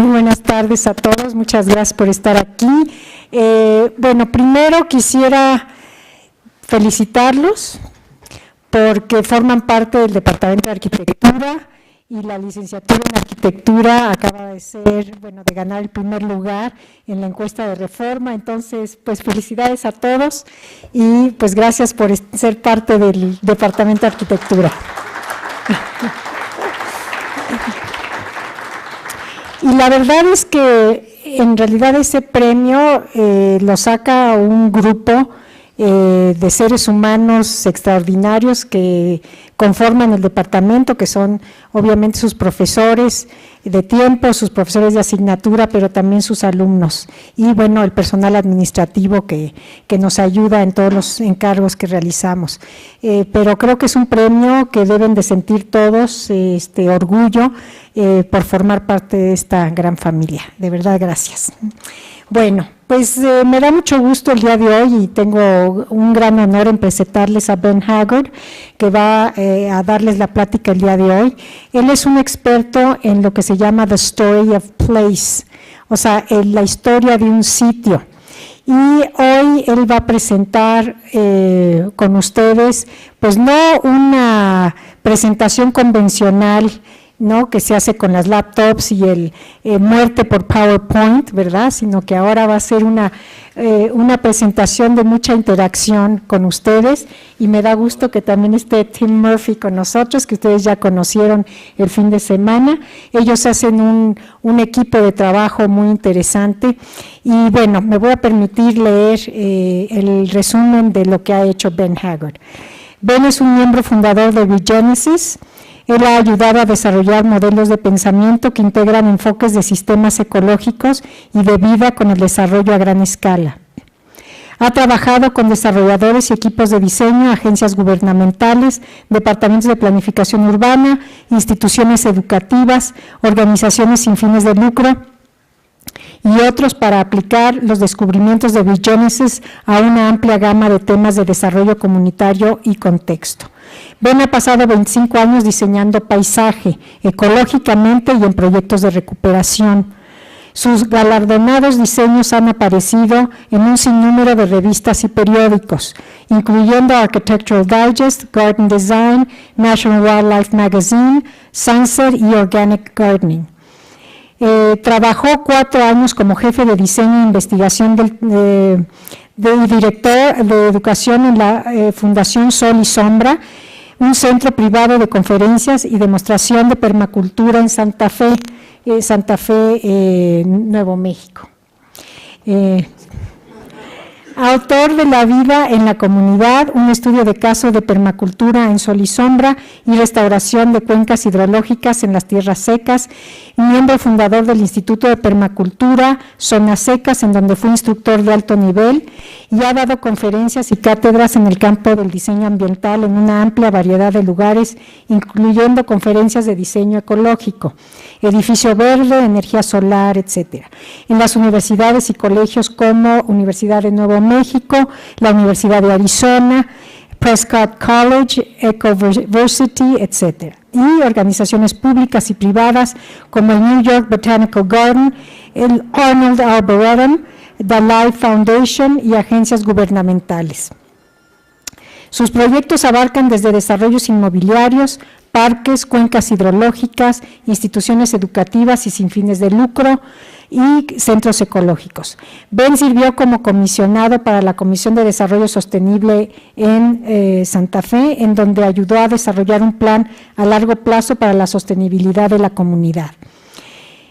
Muy buenas tardes a todos, muchas gracias por estar aquí. Bueno, primero quisiera felicitarlos porque forman parte del Departamento de Arquitectura y la licenciatura en Arquitectura acaba de ser, bueno, de ganar el primer lugar en la encuesta de reforma. Entonces, pues felicidades a todos y pues gracias por ser parte del Departamento de Arquitectura. Y la verdad es que en realidad ese premio lo saca un grupo de seres humanos extraordinarios que conforman el departamento, que son obviamente sus profesores de tiempo, sus profesores de asignatura, pero también sus alumnos y bueno, el personal administrativo que nos ayuda en todos los encargos que realizamos. Pero creo que es un premio que deben de sentir todos orgullo por formar parte de esta gran familia. De verdad, gracias. Bueno, pues me da mucho gusto el día de hoy y tengo un gran honor en presentarles a Ben Haggard, que va a darles la plática el día de hoy. Él es un experto en lo que se llama The Story of Place, o sea, en la historia de un sitio. Y hoy él va a presentar con ustedes, pues no una presentación convencional, ¿no?, que se hace con las laptops y el muerte por PowerPoint, ¿verdad?, sino que ahora va a ser una presentación de mucha interacción con ustedes y me da gusto que también esté Tim Murphy con nosotros, que ustedes ya conocieron el fin de semana. Ellos hacen un equipo de trabajo muy interesante y bueno, me voy a permitir leer el resumen de lo que ha hecho Ben Haggard. Ben es un miembro fundador de Regenesis. Él ha ayudado a desarrollar modelos de pensamiento que integran enfoques de sistemas ecológicos y de vida con el desarrollo a gran escala. Ha trabajado con desarrolladores y equipos de diseño, agencias gubernamentales, departamentos de planificación urbana, instituciones educativas, organizaciones sin fines de lucro y otros para aplicar los descubrimientos de Regenesis a una amplia gama de temas de desarrollo comunitario y contexto. Ben ha pasado 25 años diseñando paisaje, ecológicamente y en proyectos de recuperación. Sus galardonados diseños han aparecido en un sinnúmero de revistas y periódicos, incluyendo Architectural Digest, Garden Design, National Wildlife Magazine, Sunset y Organic Gardening. Trabajó 4 años como jefe de diseño e investigación del director de educación en la Fundación Sol y Sombra, un centro privado de conferencias y demostración de permacultura en Santa Fe, Nuevo México. Autor de La vida en la comunidad, un estudio de caso de permacultura en sol y sombra y restauración de cuencas hidrológicas en las tierras secas, miembro fundador del Instituto de Permacultura, Zonas Secas, en donde fue instructor de alto nivel y ha dado conferencias y cátedras en el campo del diseño ambiental en una amplia variedad de lugares, incluyendo conferencias de diseño ecológico, edificio verde, energía solar, etcétera, en las universidades y colegios como Universidad de Nuevo México, la Universidad de Arizona, Prescott College, Ecoversity, etcétera, y organizaciones públicas y privadas como el New York Botanical Garden, el Arnold Arboretum, The Life Foundation y agencias gubernamentales. Sus proyectos abarcan desde desarrollos inmobiliarios, parques, cuencas hidrológicas, instituciones educativas y sin fines de lucro y centros ecológicos. Ben sirvió como comisionado para la Comisión de Desarrollo Sostenible en Santa Fe, en donde ayudó a desarrollar un plan a largo plazo para la sostenibilidad de la comunidad.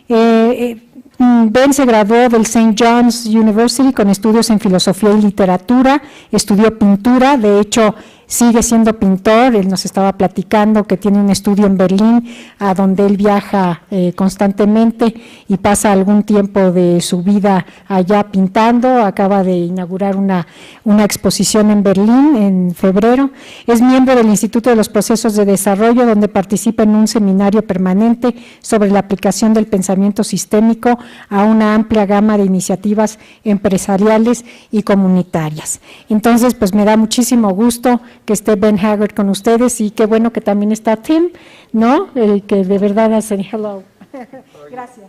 Ben se graduó del St. John's University con estudios en filosofía y literatura, estudió pintura, de hecho sigue siendo pintor. Él nos estaba platicando que tiene un estudio en Berlín, a donde él viaja constantemente y pasa algún tiempo de su vida allá pintando. Acaba de inaugurar una exposición en Berlín en febrero. Es miembro del Instituto de los Procesos de Desarrollo, donde participa en un seminario permanente sobre la aplicación del pensamiento sistémico a una amplia gama de iniciativas empresariales y comunitarias. Entonces, pues me da muchísimo gusto que esté Ben Haggard con ustedes y qué bueno que también está Tim, ¿no? Que de verdad hacen hello. Gracias.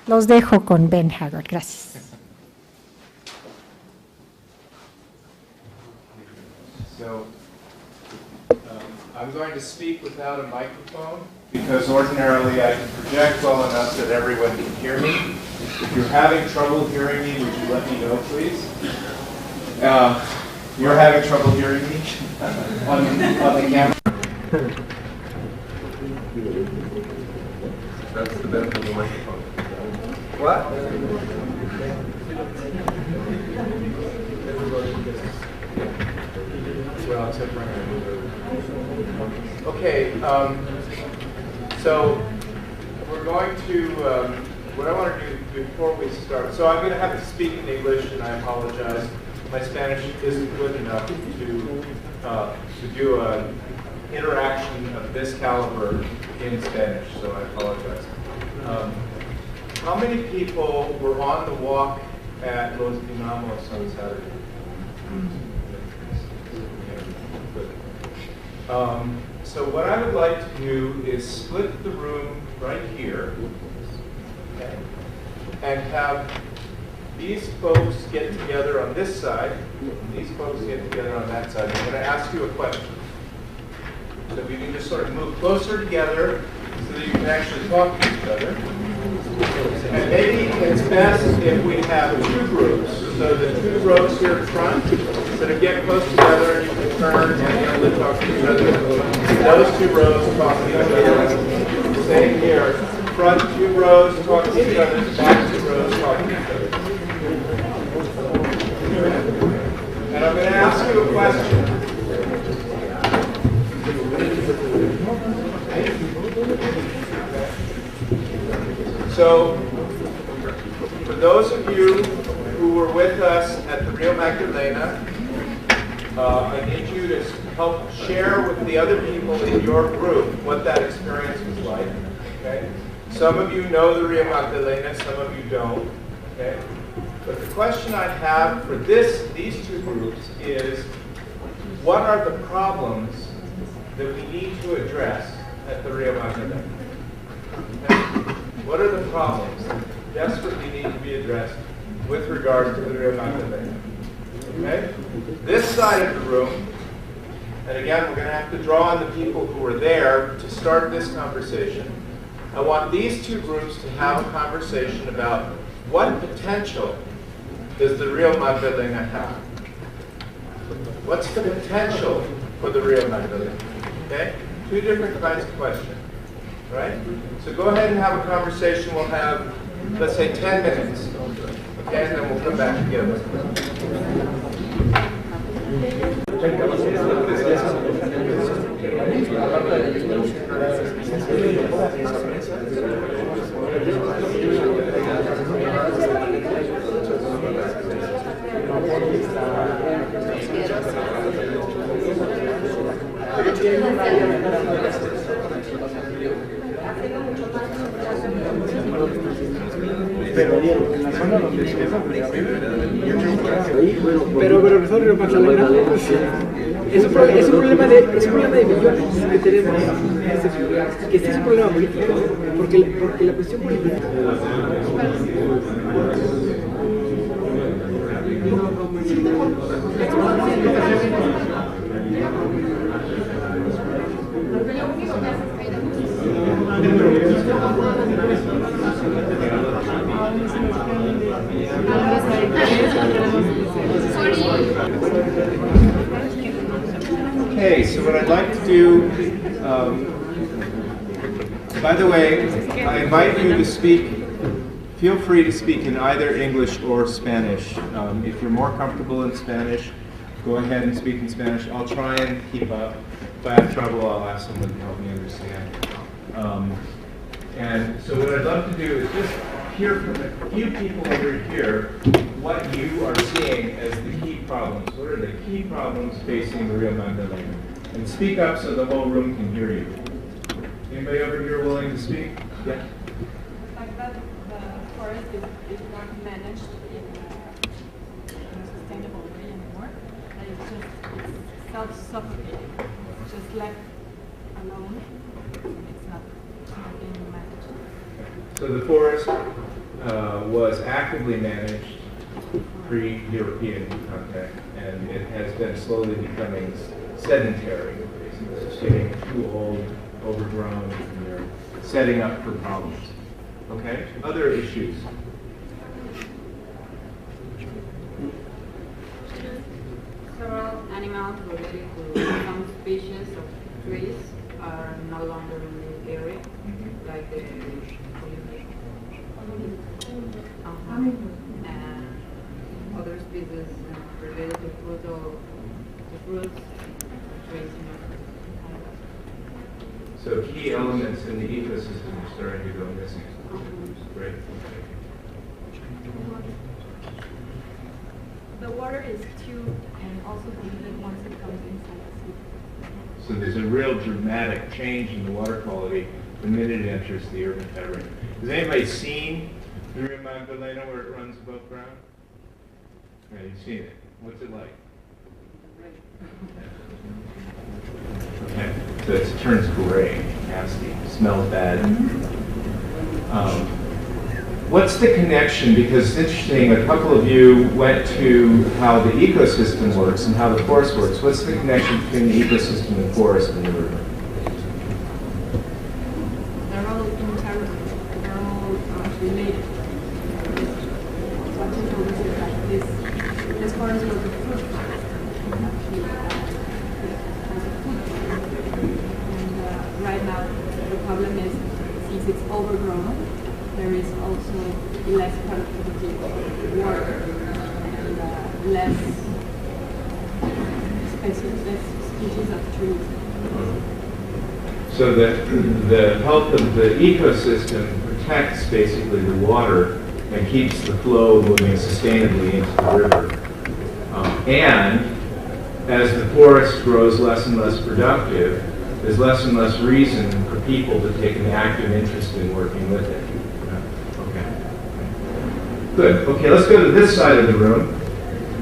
Los dejo con Ben Haggard. Gracias. So, I'm going to speak without a microphone because ordinarily I can project well enough that everyone can hear me. If you're having trouble hearing me, would you let me know, please? You're having trouble hearing me on the camera? That's the benefit of the microphone. What? Well, except for okay, so we're going to, what I want to do before we start, so I'm going to have to speak in English, and I apologize. My Spanish isn't good enough to do an interaction of this caliber in Spanish, so I apologize. How many people were on the walk at Los Dinamos on Saturday? So what I would like to do is split the room right here, okay, and have these folks get together on this side, and these folks get together on that side. I'm going to ask you a question. So if you can just sort of move closer together so that you can actually talk to each other. And maybe it's best if we have two groups. So the two rows here in front, sort of get close together and you can turn and be able to talk to each other. Those two rows talk to each other. Same here. Front two rows talk to each other. Back two rows talk to each other. And I'm going to ask you a question. So, for those of you who were with us at the Rio Magdalena, I need you to help share with the other people in your group what that experience was like. Okay? Some of you know the Rio Magdalena, some of you don't. Okay? But the question I have for these two groups is, what are the problems that we need to address at the Rio Magdalena? Okay? What are the problems that desperately need to be addressed with regard to the Rio Magdalena? Okay? This side of the room, and again, we're going to have to draw on the people who were there to start this conversation. I want these two groups to have a conversation about what potential does the Rio Magdalena have? What's the potential for the Rio Magdalena? Okay? Two different kinds of questions. Right? So go ahead and have a conversation. We'll have, let's say, 10 minutes. Okay, and then we'll come back together. Pero en la zona donde pero profesor Río Magdalena es un problema de millones que tenemos en esta ciudad, que este es un problema político, porque la cuestión política Okay, so what I'd like to do, by the way, I invite you to speak, feel free to speak in either English or Spanish. If you're more comfortable in Spanish, go ahead and speak in Spanish. I'll try and keep up. If I have trouble, I'll ask someone to help me understand. And so what I'd love to do is just hear from a few people over here what you are seeing as the key problems. What are the key problems facing the Rio Magdalena? And speak up so the whole room can hear you. Anybody over here willing to speak? Yeah. The fact that the forest is not managed in a sustainable way anymore, that it's self-suffocating, just left alone. it's not being managed. So the forest was actively managed pre-European contact, and it has been slowly becoming sedentary. It's getting too old, overgrown, and they're setting up for problems. Okay? Other issues? Several animals related to some species of trees are no longer in the area, like the and other species related to fruits, trees. So key elements in the ecosystem are starting to go missing. Great. The water is tubed and also polluted once it comes inside the city. So there's a real dramatic change in the water quality the minute it enters the urban fabric. Has anybody seen the Rio Magdalena where it runs above ground? Yeah, you've seen it. What's it like? Okay, so it turns gray, nasty, smells bad. What's the connection? Because it's interesting, a couple of you went to how the ecosystem works and how the forest works. What's the connection between the ecosystem and forest and the river? They're all integral. They're all related. So I think always is that this forest was a fruit forest. Actually, has a food. And right now, the problem is, since it's overgrown, there is also less productivity of water and less species of trees. So the health of the ecosystem protects basically the water and keeps the flow moving sustainably into the river. And as the forest grows less and less productive, there's less and less reason for people to take an active interest in working with it. Good. Okay, let's go to this side of the room.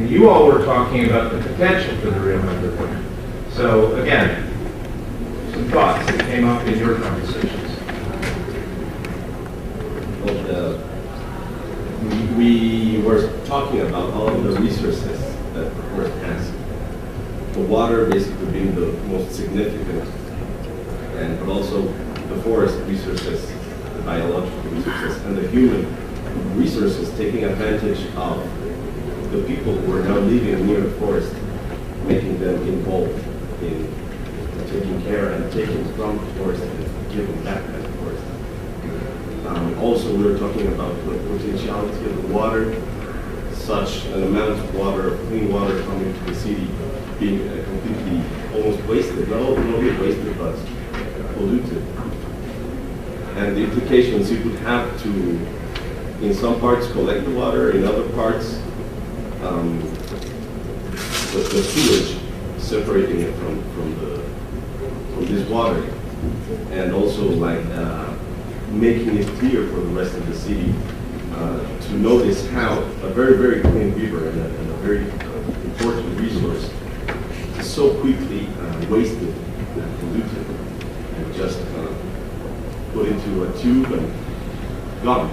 You all were talking about the potential for the Rio Magdalena. So again, some thoughts that came up in your conversations. Well, we were talking about all of the resources that the forest has. The water basically being the most significant, but also the forest resources, the biological resources, and the human resources, taking advantage of the people who are now living near the forest, making them involved in taking care and taking from the forest and giving back to the forest. Also, we were talking about the potentiality of the water, such an amount of water, of clean water coming to the city, being completely almost wasted, not only wasted, but polluted. And the implications you would have to, in some parts, collect the water, in other parts, the sewage, separating it from this water, and also like making it clear for the rest of the city to notice how a very, very clean river and a very important resource is so quickly wasted and polluted and just put into a tube and gone.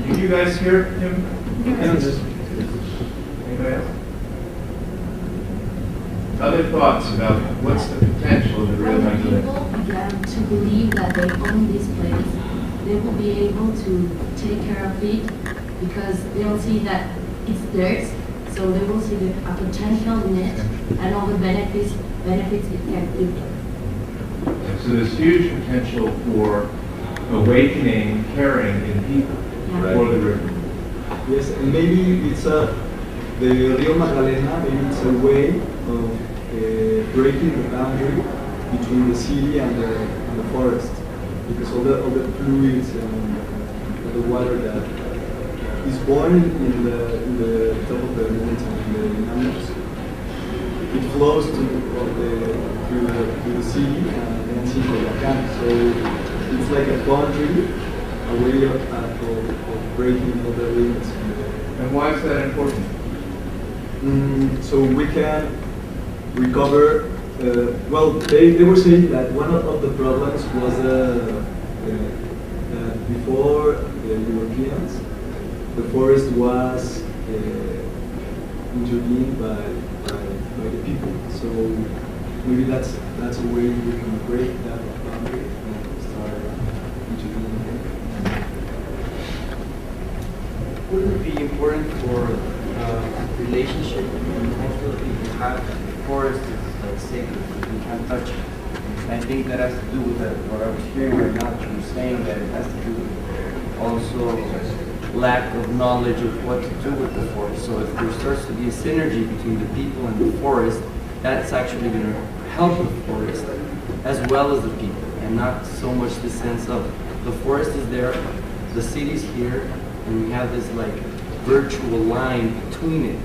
Did you guys hear him? Yes. Anybody else? Other thoughts about what's the potential of the Rio Magdalena? People began to believe that they own this place, they will be able to take care of it because they'll see that it's theirs, so they will see a potential in it and all the benefits it can give. So there's huge potential for awakening, caring in people for the river. Yes, and maybe it's the Rio Magdalena, maybe it's a way of breaking the boundary between the city and the forest, because all the fluids and the water that is born in the top of the mountain, in the mountains, it flows through the city and ends in Coyoacán. So it's like a boundary, a way of breaking all the limits. And why is that important? So we can recover well, they were saying that one of the problems was before the Europeans, the forest was intervened by the people. So maybe that's a way we can break that boundary and start intervening. Wouldn't it be important for relationship also if you have forest is sacred, you can't touch it? I think that has to do with what I was hearing right now, you were saying that it has to do with also lack of knowledge of what to do with the forest. So if there starts to be a synergy between the people and the forest, that's actually going to help the forest as well as the people, and not so much the sense of the forest is there, the city's here, and we have this like virtual line between it.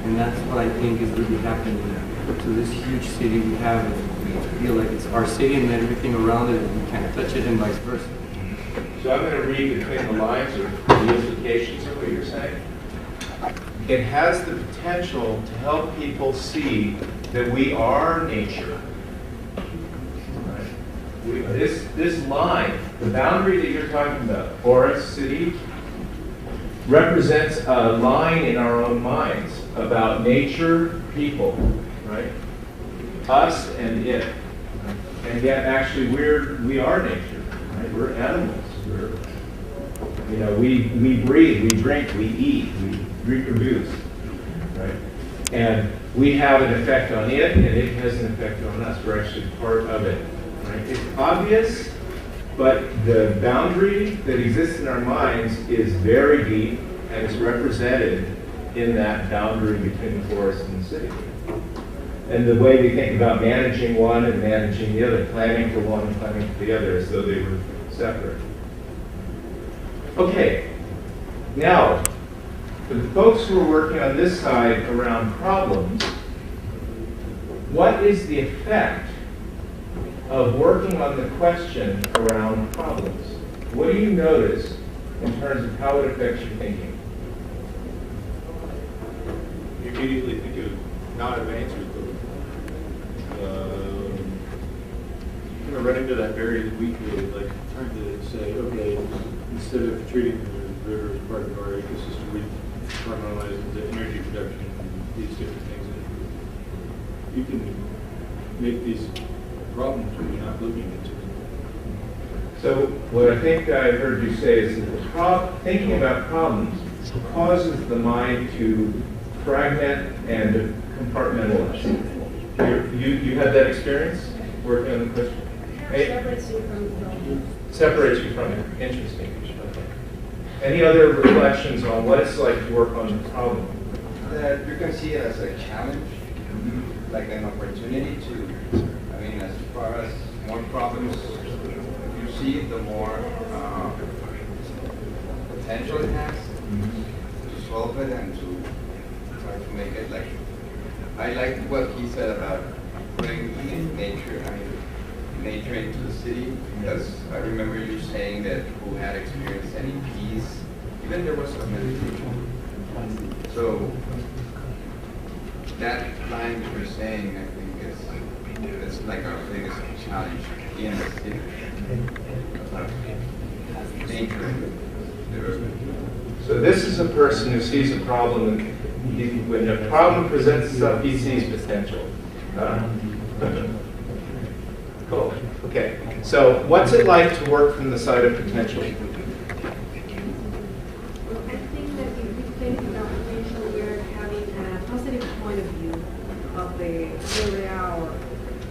And that's what I think is really happening to this huge city we have. We feel like it's our city and then everything around it, and we can't touch it, and vice versa. So I'm going to read between the lines of the implications of what you're saying. It has the potential to help people see that we are nature. Right? This line, the boundary that you're talking about, forest, city, represents a line in our own minds about nature, people, right? Us and it. And yet actually we are nature, right? We're animals. We breathe, we drink, we eat, we reproduce, right? And we have an effect on it, and it has an effect on us. We're actually part of it, right? It's obvious, but the boundary that exists in our minds is very deep, and is represented in that boundary between the forest and the city. And the way we think about managing one and managing the other, planning for one and planning for the other, as though they were separate. Okay, now, for the folks who are working on this side around problems, what is the effect of working on the question around problems? What do you notice in terms of how it affects your thinking? You immediately think of non-answers. Run into that very weekly, like trying to say, okay, instead of treating the river as part of our ecosystem, we compartmentalize the energy production and these different things. And you can make these problems when you're not looking into them. So what I think I heard you say is that thinking about problems causes the mind to fragment and compartmentalize. You had that experience working on the question? Separates you from the problem. Separates you from it. Interesting. Okay. Any other reflections on what it's like to work on the problem? You can see it as a challenge, like an opportunity to, as far as more problems you see, the more potential it has to solve it and to try to make it like, I like what he said about putting nature into the city, because I remember you saying that who had experienced any peace, even there was some meditation. So that line you were saying, I think is like our biggest challenge in the city. Nature. So this is a person who sees a problem, and when a problem presents itself, he sees potential. Cool. Okay. So what's it like to work from the side of potential? Well, I think that if we think about potential, we're having a positive point of view of the area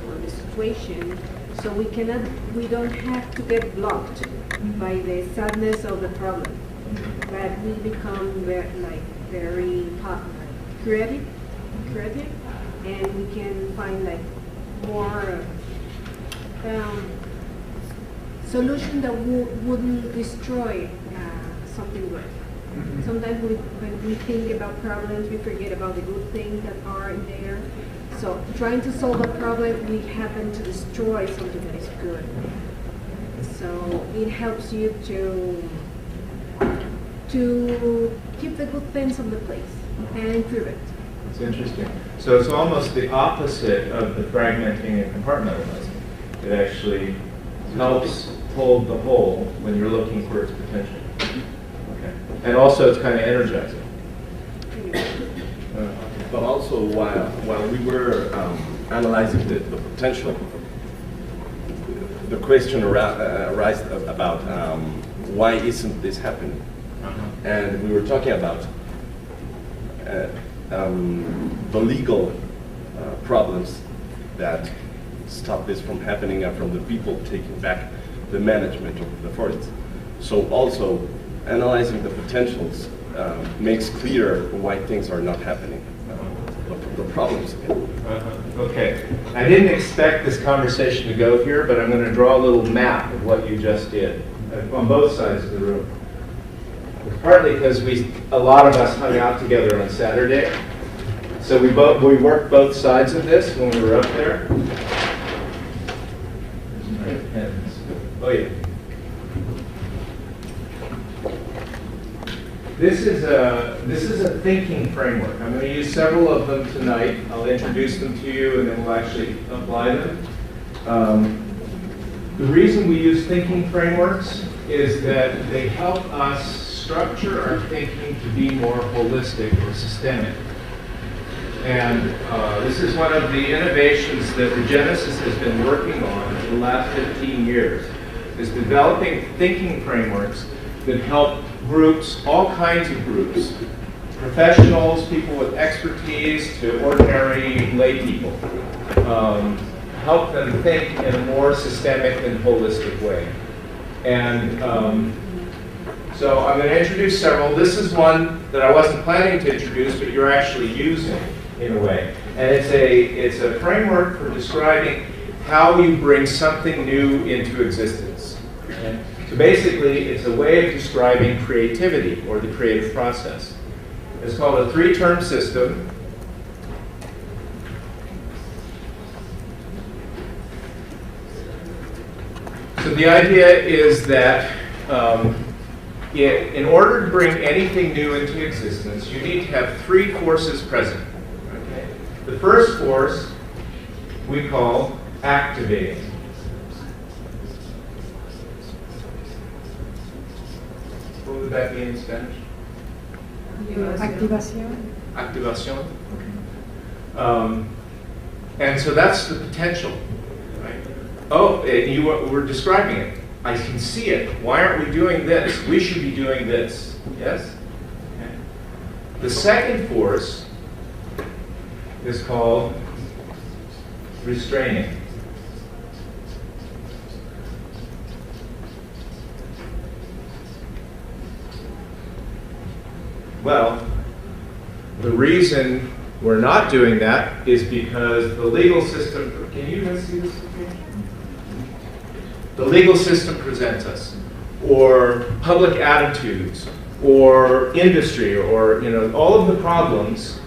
or the situation, so we don't have to get blocked by the sadness of the problem, but we become very creative, and we can find more solution that wouldn't destroy something good. Sometimes when we think about problems, we forget about the good things that are in there. So trying to solve a problem, we happen to destroy something that is good. So it helps you to keep the good things on the place and improve it. It's interesting. So it's almost the opposite of the fragmenting and compartmentalizing. It actually helps hold the whole when you're looking for its potential. Okay. And also it's kind of energizing. But also, while we were analyzing the potential, the question arises about why isn't this happening? And we were talking about the legal problems that stop this from happening and from the people taking back the management of the forest. So also, analyzing the potentials makes clear why things are not happening. The problems again. Okay. I didn't expect this conversation to go here, but I'm going to draw a little map of what you just did on both sides of the room. Partly because a lot of us hung out together on Saturday, so we worked both sides of this when we were up there. Oh yeah. This is a thinking framework. I'm going to use several of them tonight. I'll introduce them to you, and then we'll actually apply them. The reason we use thinking frameworks is that they help us structure our thinking to be more holistic or systemic. And this is one of the innovations that Regenesis has been working on for the last 15 years, is developing thinking frameworks that help groups, all kinds of groups, professionals, people with expertise, to ordinary lay people, help them think in a more systemic and holistic way. And so I'm going to introduce several. This is one that I wasn't planning to introduce, but you're actually using in a way. And it's a framework for describing how you bring something new into existence. Okay? So basically, it's a way of describing creativity or the creative process. It's called a three-term system. So the idea is that in order to bring anything new into existence, you need to have three forces present. Okay? The first force we call activating. What would that be in Spanish? Activación. Activación. And so that's the potential, right? Oh, and you were describing it. I can see it. Why aren't we doing this? We should be doing this. Yes? Okay. The second force is called restraining. Well, the reason we're not doing that is because the legal system, can you guys see this? The legal system presents us, or public attitudes, or industry, or all of the problems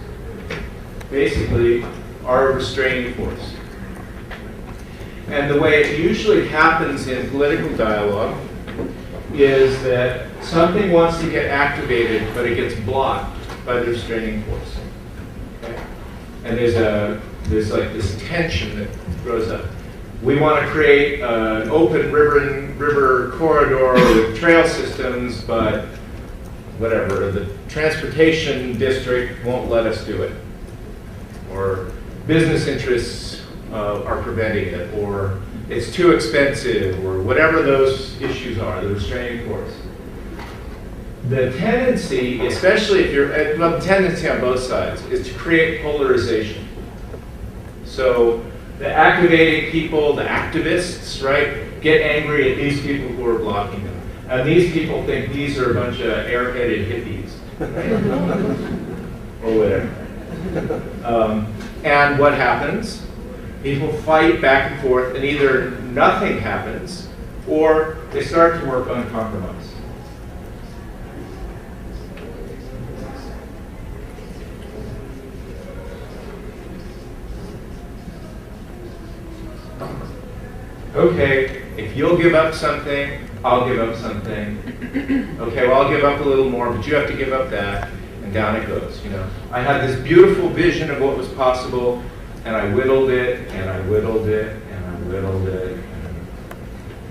basically are a restraining force. And the way it usually happens in political dialogue is that something wants to get activated, but it gets blocked by the restraining force. Okay? And there's like this tension that grows up. We want to create an open river corridor with trail systems, but whatever, the transportation district won't let us do it. Or business interests are preventing it, or it's too expensive, or whatever those issues are, the restraining force. The tendency, especially if the tendency on both sides, is to create polarization. So the activating people, the activists, right, get angry at these people who are blocking them. And these people think these are a bunch of airheaded hippies, or whatever. And what happens? People fight back and forth, and either nothing happens, or they start to work on compromise. Okay, if you'll give up something, I'll give up something. Okay, well, I'll give up a little more, but you have to give up that. and down it goes, you know. I had this beautiful vision of what was possible, and I whittled it, and I whittled it, and I whittled it.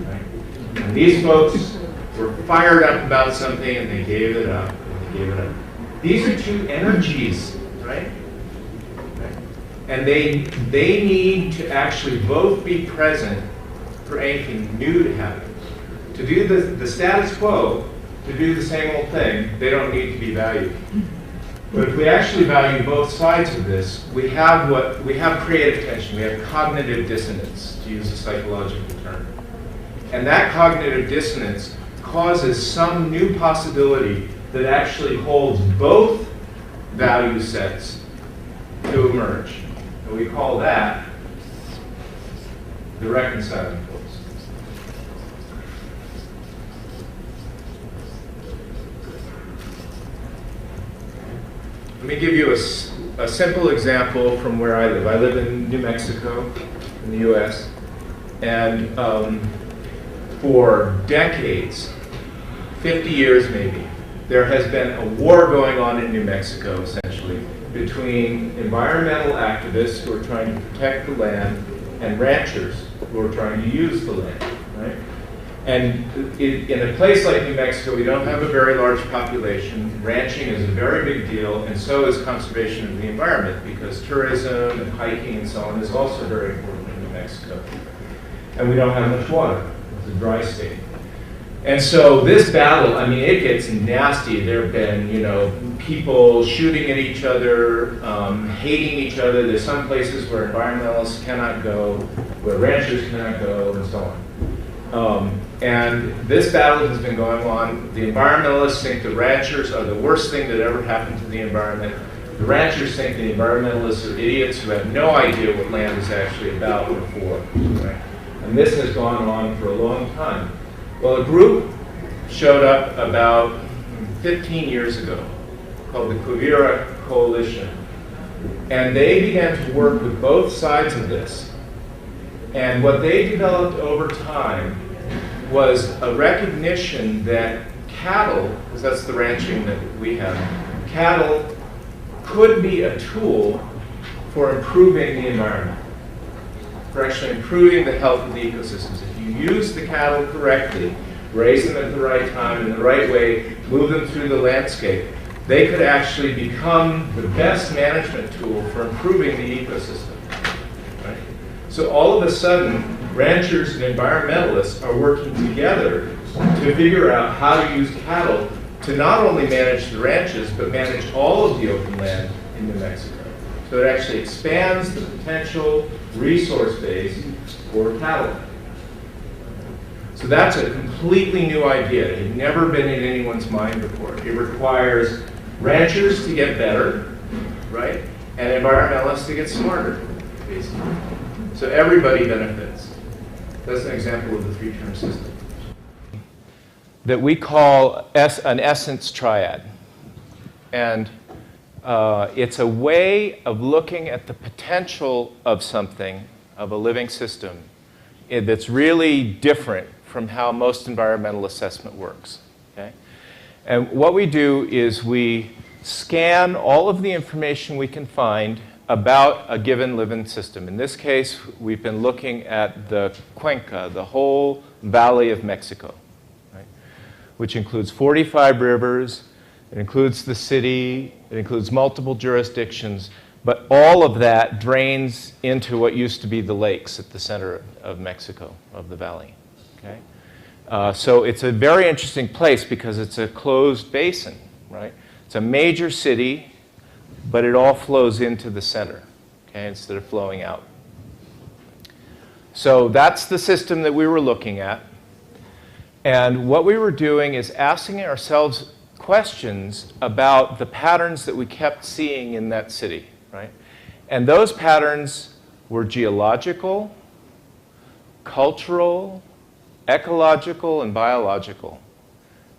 Right? And these folks were fired up about something, and they gave it up, and they gave it up. These are two energies, right? And they need to actually both be present for anything new to happen. To do the status quo, to do the same old thing, they don't need to be valued. But if we actually value both sides of this, we have creative tension, we have cognitive dissonance, to use a psychological term. And that cognitive dissonance causes some new possibility that actually holds both value sets to emerge. And we call that the reconciling force. Let me give you a simple example from where I live. I live in New Mexico, in the US, and for decades, 50 years maybe, there has been a war going on in New Mexico, essentially, between environmental activists who are trying to protect the land and ranchers who are trying to use the land, right? And in a place like New Mexico, we don't have a very large population. Ranching is a very big deal, and so is conservation of the environment, because tourism and hiking and so on is also very important in New Mexico. And we don't have much water. It's a dry state. And so this battle, I mean, it gets nasty. There have been, you know, people shooting at each other, hating each other. There's some places where environmentalists cannot go, where ranchers cannot go, and so on. And this battle has been going on. The environmentalists think the ranchers are the worst thing that ever happened to the environment. The ranchers think the environmentalists are idiots who have no idea what land is actually about or for. Right? And this has gone on for a long time. Well, a group showed up about 15 years ago called the Quivira Coalition. And they began to work with both sides of this. And what they developed over time was a recognition that cattle, because that's the ranching that we have, cattle could be a tool for improving the environment, for actually improving the health of the ecosystems. If you use the cattle correctly, raise them at the right time, in the right way, move them through the landscape, they could actually become the best management tool for improving the ecosystem. Right? So all of a sudden, ranchers and environmentalists are working together to figure out how to use cattle to not only manage the ranches, but manage all of the open land in New Mexico. So it actually expands the potential resource base for cattle. So that's a completely new idea. It had never been in anyone's mind before. It requires ranchers to get better, right? And environmentalists to get smarter, basically. So everybody benefits. That's an example of the three-term system that we call an essence triad. And it's a way of looking at the potential of something, of a living system, that's really different from how most environmental assessment works. Okay? And what we do is we scan all of the information we can find about a given living system. In this case, we've been looking at the Cuenca, the whole Valley of Mexico, right? Which includes 45 rivers, it includes the city, it includes multiple jurisdictions, but all of that drains into what used to be the lakes at the center of Mexico, of the valley. Okay? So it's a very interesting place because it's a closed basin, right? It's a major city, but it all flows into the center, okay, instead of flowing out. So that's the system that we were looking at. And what we were doing is asking ourselves questions about the patterns that we kept seeing in that city, right? And those patterns were geological, cultural, ecological, and biological,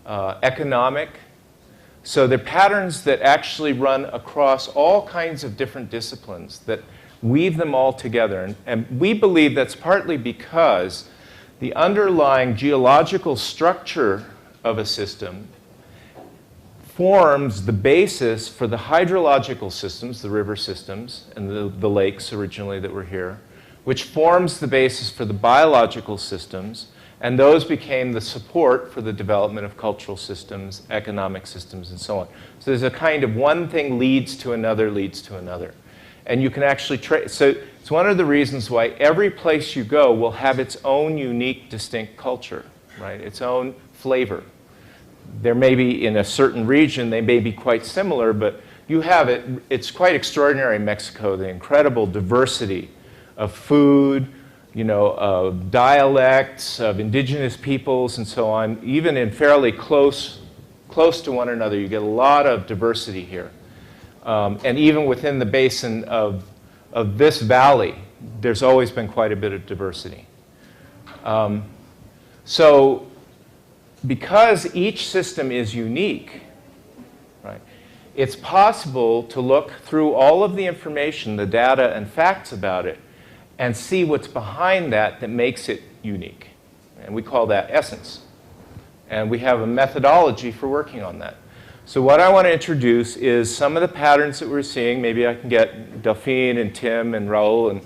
economic. So they're patterns that actually run across all kinds of different disciplines that weave them all together. And we believe that's partly because the underlying geological structure of a system forms the basis for the hydrological systems, the river systems, and the lakes originally that were here, which forms the basis for the biological systems, and those became the support for the development of cultural systems, economic systems, and so on. So there's a kind of one thing leads to another, leads to another. And you can actually trace. So it's one of the reasons why every place you go will have its own unique, distinct culture, right? Its own flavor. There may be, in a certain region, they may be quite similar, but you have it. It's quite extraordinary in Mexico, the incredible diversity of food, you know, of dialects, of indigenous peoples, and so on. Even in fairly close to one another, you get a lot of diversity here. And even within the basin of this valley, there's always been quite a bit of diversity. So because each system is unique, right, it's possible to look through all of the information, the data and facts about it, and see what's behind that that makes it unique. And we call that essence. And we have a methodology for working on that. So what I want to introduce is some of the patterns that we're seeing. Maybe I can get Delphine and Tim and Raul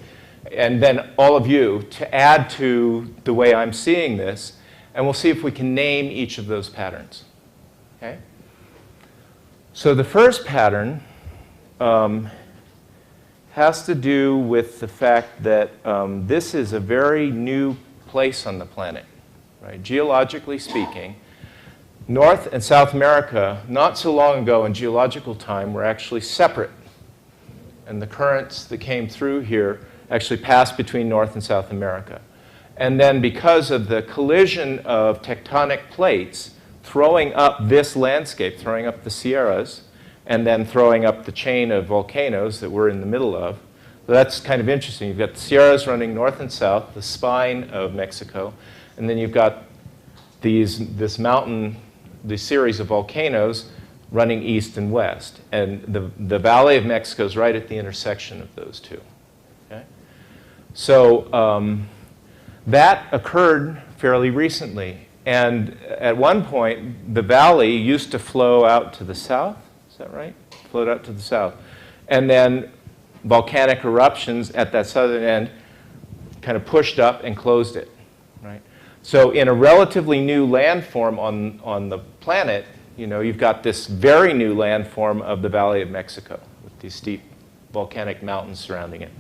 and then all of you to add to the way I'm seeing this. And we'll see if we can name each of those patterns. Okay? So the first pattern has to do with the fact that this is a very new place on the planet, right? Geologically speaking. North and South America, not so long ago in geological time, were actually separate. And the currents that came through here actually passed between North and South America. And then because of the collision of tectonic plates throwing up this landscape, throwing up the Sierras, and then throwing up the chain of volcanoes that we're in the middle of. So that's kind of interesting. You've got the Sierras running north and south, the spine of Mexico, and then you've got this mountain, this series of volcanoes running east and west. And the Valley of Mexico is right at the intersection of those two. Okay? So that occurred fairly recently. And at one point, the valley used to flow out to the south. Is that right? Flowed out to the south. And then volcanic eruptions at that southern end kind of pushed up and closed it. Right? So in a relatively new landform on the planet, you know, you've got this very new landform of the Valley of Mexico with these steep volcanic mountains surrounding it.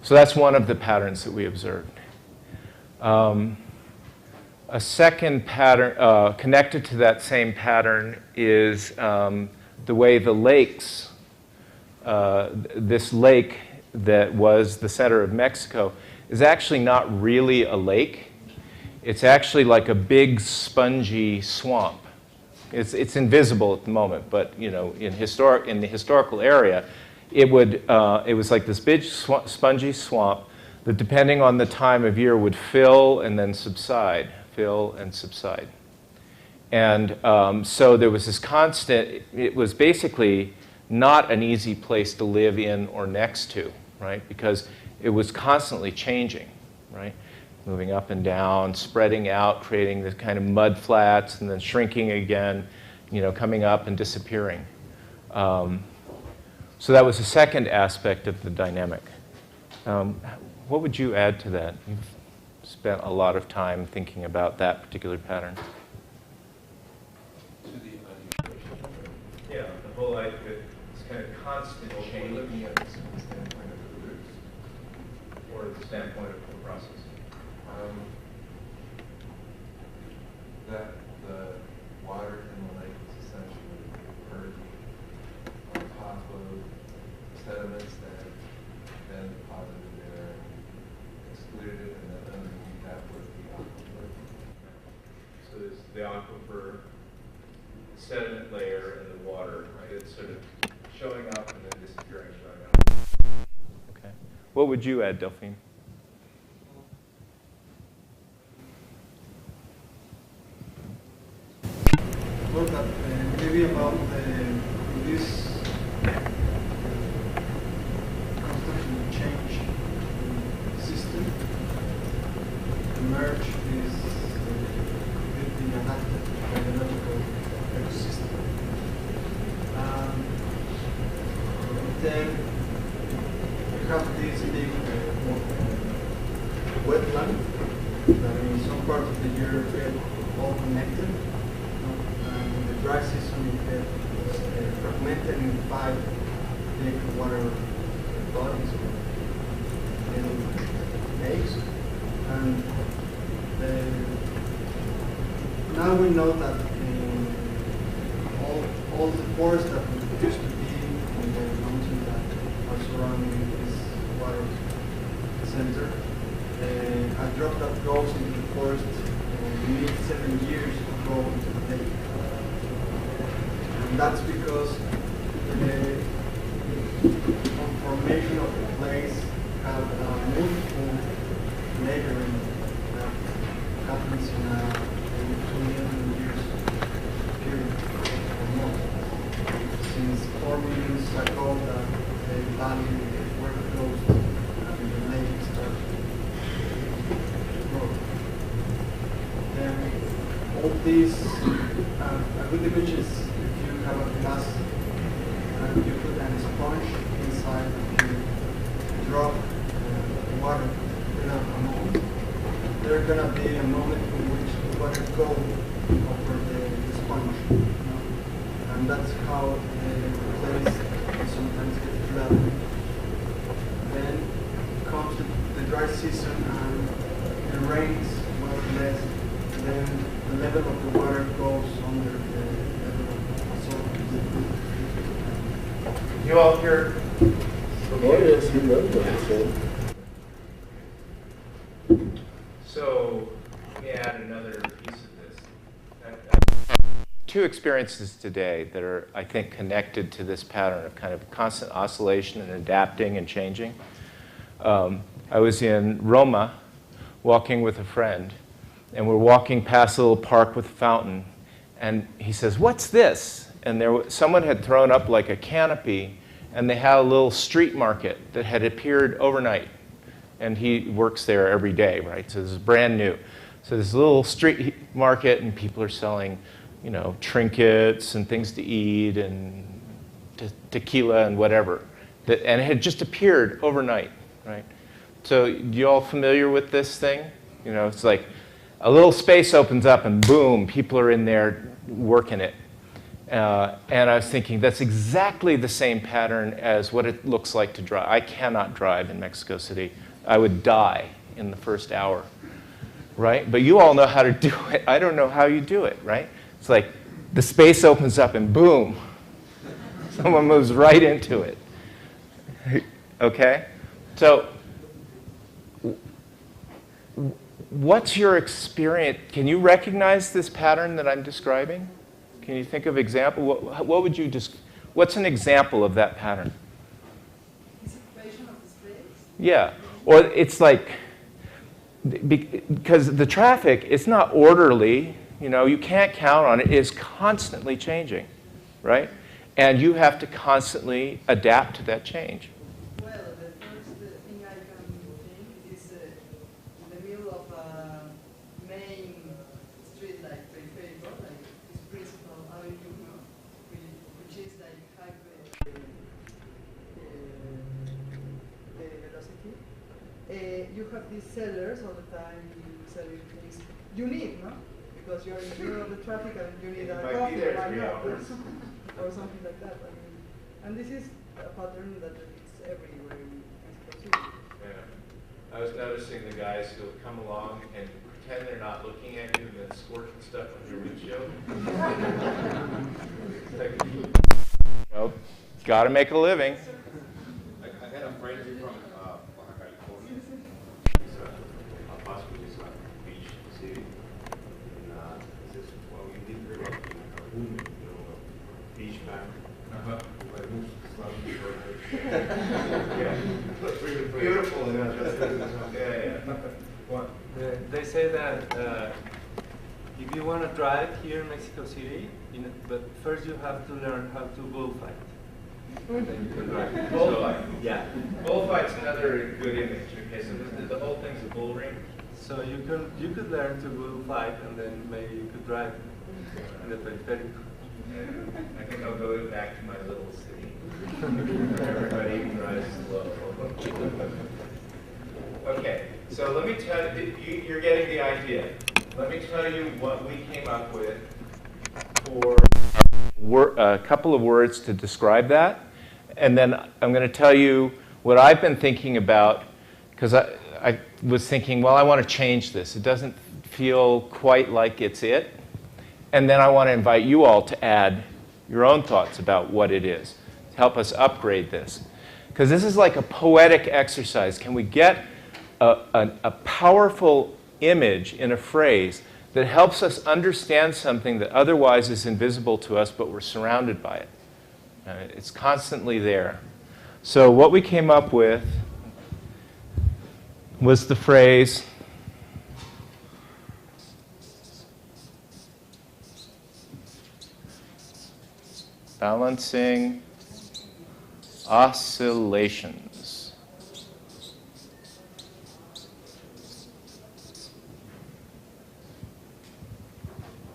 So that's one of the patterns that we observed. A second pattern connected to that same pattern is the way the lakes, this lake that was the center of Mexico, is actually not really a lake. It's actually like a big spongy swamp. It's invisible at the moment, but you know, in the historical area, it was like this big spongy swamp that, depending on the time of year, would fill and then subside, fill and subside. And so there was this constant. It was basically not an easy place to live in or next to, right? Because it was constantly changing, right? Moving up and down, spreading out, creating this kind of mud flats, and then shrinking again, you know, coming up and disappearing. So that was the second aspect of the dynamic. What would you add to that? You've spent a lot of time thinking about that particular pattern. Yeah, the whole idea, this kind of constant change. Looking at this from the standpoint of the roots, or the standpoint of the process. That the water in the lake is essentially purged on top of sediments that then deposited there and excluded it, and then underneath that was the aquifer. So there's the aquifer, the sediment layer, and the water, right? It's sort of showing up and then disappearing, showing up. Okay. What would you add, Delphine? That maybe about this constant change system, emerge is completely adapted biological ecosystem. have this big wetland that in some part of the year get all connected. And in the dry season it gets fragmented in 5 big water bodies and lakes. And now we know that all the forests that used to be in the mountains that are surrounding this water center, a drop that goes into the forest needs 7 years to go into the lake. And that's because the conformation of the place have multiple layering that happens in a 2 million years period or more. Since 4 million years ago that the valley were closed and the lake started to grow. Then all these, a good image is if you have a glass and you put a sponge inside and you drop water in a moment, there's going to be a moment in which the water goes over the sponge. And that's how the place sometimes gets flooded. Then comes the dry season and it rains much less. Then the level of the water goes under the level of the You all hear? So let me add another piece of this. Two experiences today that are, I think, connected to this pattern of kind of constant oscillation and adapting and changing. I was in Roma walking with a friend, and we're walking past a little park with a fountain, and he says, "What's this?" And someone had thrown up like a canopy, and they had a little street market that had appeared overnight. And he works there every day, right? So this is brand new. So this little street market, and people are selling, you know, trinkets and things to eat and tequila and whatever. And it had just appeared overnight, right? So you all familiar with this thing? You know, it's like a little space opens up and boom, people are in there working it. And I was thinking, that's exactly the same pattern as what it looks like to drive. I cannot drive in Mexico City. I would die in the first hour, right? But you all know how to do it. I don't know how you do it, right? It's like the space opens up and boom, someone moves right into it, okay? So what's your experience? Can you recognize this pattern that I'm describing? Can you think of example? What would you just? What's an example of that pattern? Dissipation of the space? Yeah, or it's like because the traffic, it's not orderly. You know, you can't count on it. It's constantly changing, right? And you have to constantly adapt to that change. Well, the first thing I can think is in the middle of a main street like peripheral, like this principal avenue, which is like highway velocity. You have these sellers all the time selling things you need, no? Because you're in the middle of the traffic and you need a coffee or something like that. I mean, and this is a pattern that is everywhere in Mexico City. Yeah. I was noticing the guys who will come along and pretend they're not looking at you and then squirting stuff on your windshield. Like, well, got to make a living. I had a friend from Baja California. He's a hospital, he's a beach city. And he says, well, we did very well in Cancun, you know, beach bank. But moves slightly further. Yeah. Beautiful. They say that if you want to drive here in Mexico City, but first you have to learn how to bullfight. Then you can drive. Bullfight. Yeah. Bullfight's another good image. Okay, so the whole thing's a bull ring. So you could learn to bullfight, and then maybe you could drive in the periphery. I think I'll go back to my little city. Everybody drives slow. So let me tell you, you're getting the idea. Let me tell you what we came up with for a couple of words to describe that. And then I'm going to tell you what I've been thinking about, because I was thinking, well, I want to change this. It doesn't feel quite like it's it. And then I want to invite you all to add your own thoughts about what it is, to help us upgrade this. Because this is like a poetic exercise. Can we get a powerful image in a phrase that helps us understand something that otherwise is invisible to us, but we're surrounded by it? It's constantly there. So what we came up with was the phrase, balancing oscillations.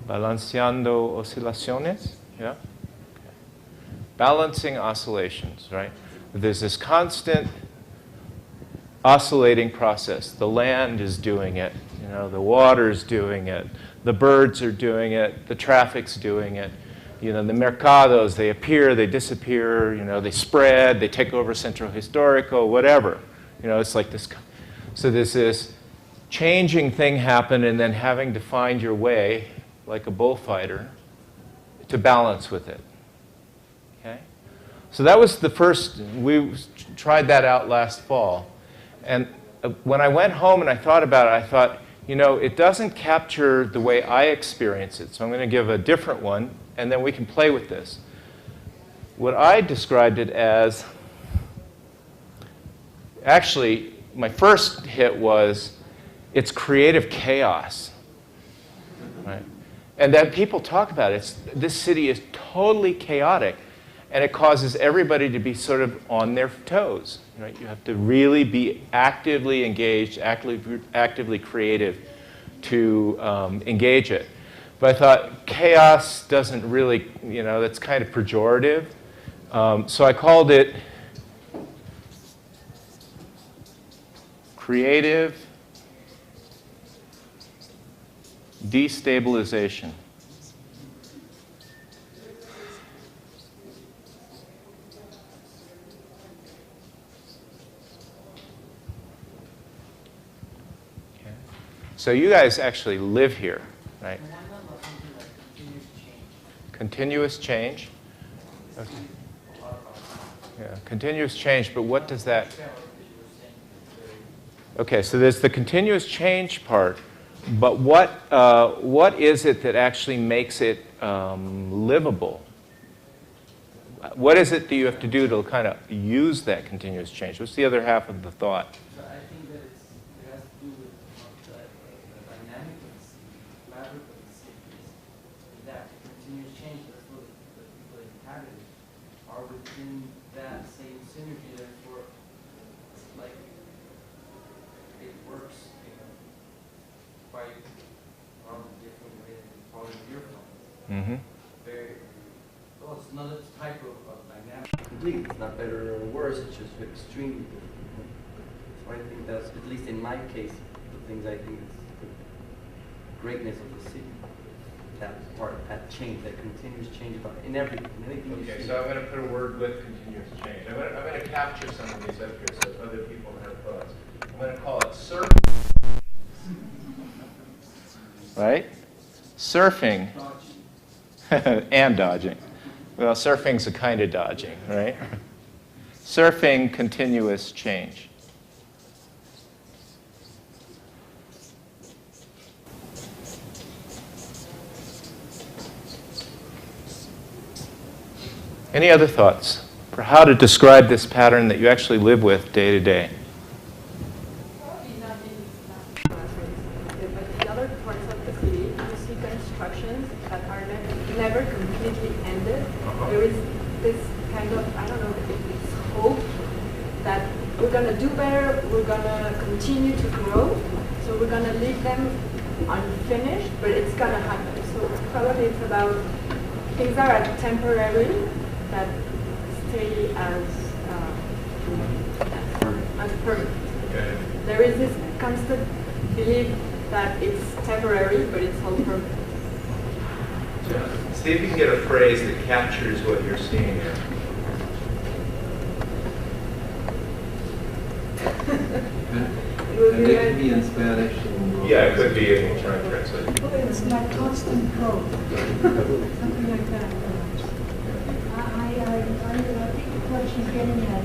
Balanceando oscilaciones, yeah? Balancing oscillations, right? There's this constant oscillating process. The land is doing it, you know, the water's doing it, the birds are doing it, the traffic's doing it. You know, the mercados, they appear, they disappear, you know, they spread, they take over Centro Histórico, whatever. You know, it's like this. So there's this changing thing happen, and then having to find your way, like a bullfighter, to balance with it. Okay? So that was the first, we tried that out last fall. And when I went home and I thought about it, I thought, you know, it doesn't capture the way I experience it. So I'm going to give a different one, and then we can play with this. What I described it as, actually, my first hit was, it's creative chaos. Right? And then people talk about it. This city is totally chaotic, and it causes everybody to be sort of on their toes. Right? You have to really be actively engaged, actively creative to engage it. But I thought chaos doesn't really, you know, that's kind of pejorative. So I called it creative destabilization. Okay. So you guys actually live here, right? Continuous change. Okay. Yeah, continuous change, but what does that? Okay, so there's the continuous change part, but what is it that actually makes it livable? What is it that you have to do to kind of use that continuous change? What's the other half of the thought? I think that it has to do with the dynamic of the city, the fabric of the city. That continuous change, that's what the people that inhabit it are within that same synergy. Therefore, it's like it works in a quite different way than probably your phone. Very, well, it's another type of dynamic. Completely, it's not better or worse. It's just extremely different. So I think that's, at least in my case, the things I think is the greatness of the city. That part, that change, that continuous change about in everything. Okay, so I'm going to put a word with continuous change. I'm going to capture some of these up here so other people have thoughts. I'm going to call it surfing. Right? Surfing. And dodging. Well, surfing's a kind of dodging, right? Surfing continuous change. Any other thoughts for how to describe this pattern that you actually live with day to day? But the other parts of the city, you see constructions that are never completely ended. There is this kind of, I don't know if it's hope that we're going to do better, we're going to continue to grow, so we're going to leave them unfinished, but it's going to happen. So probably it's about things that are temporary, that stay as permanent. Okay. There is this constant belief that it's temporary, but it's all permanent. Yeah. See if you can get a phrase that captures what you're seeing here. And it can be in Spanish. Yeah, it could be, and we'll try and translate. It's like constant growth, something like that. I think what she's getting at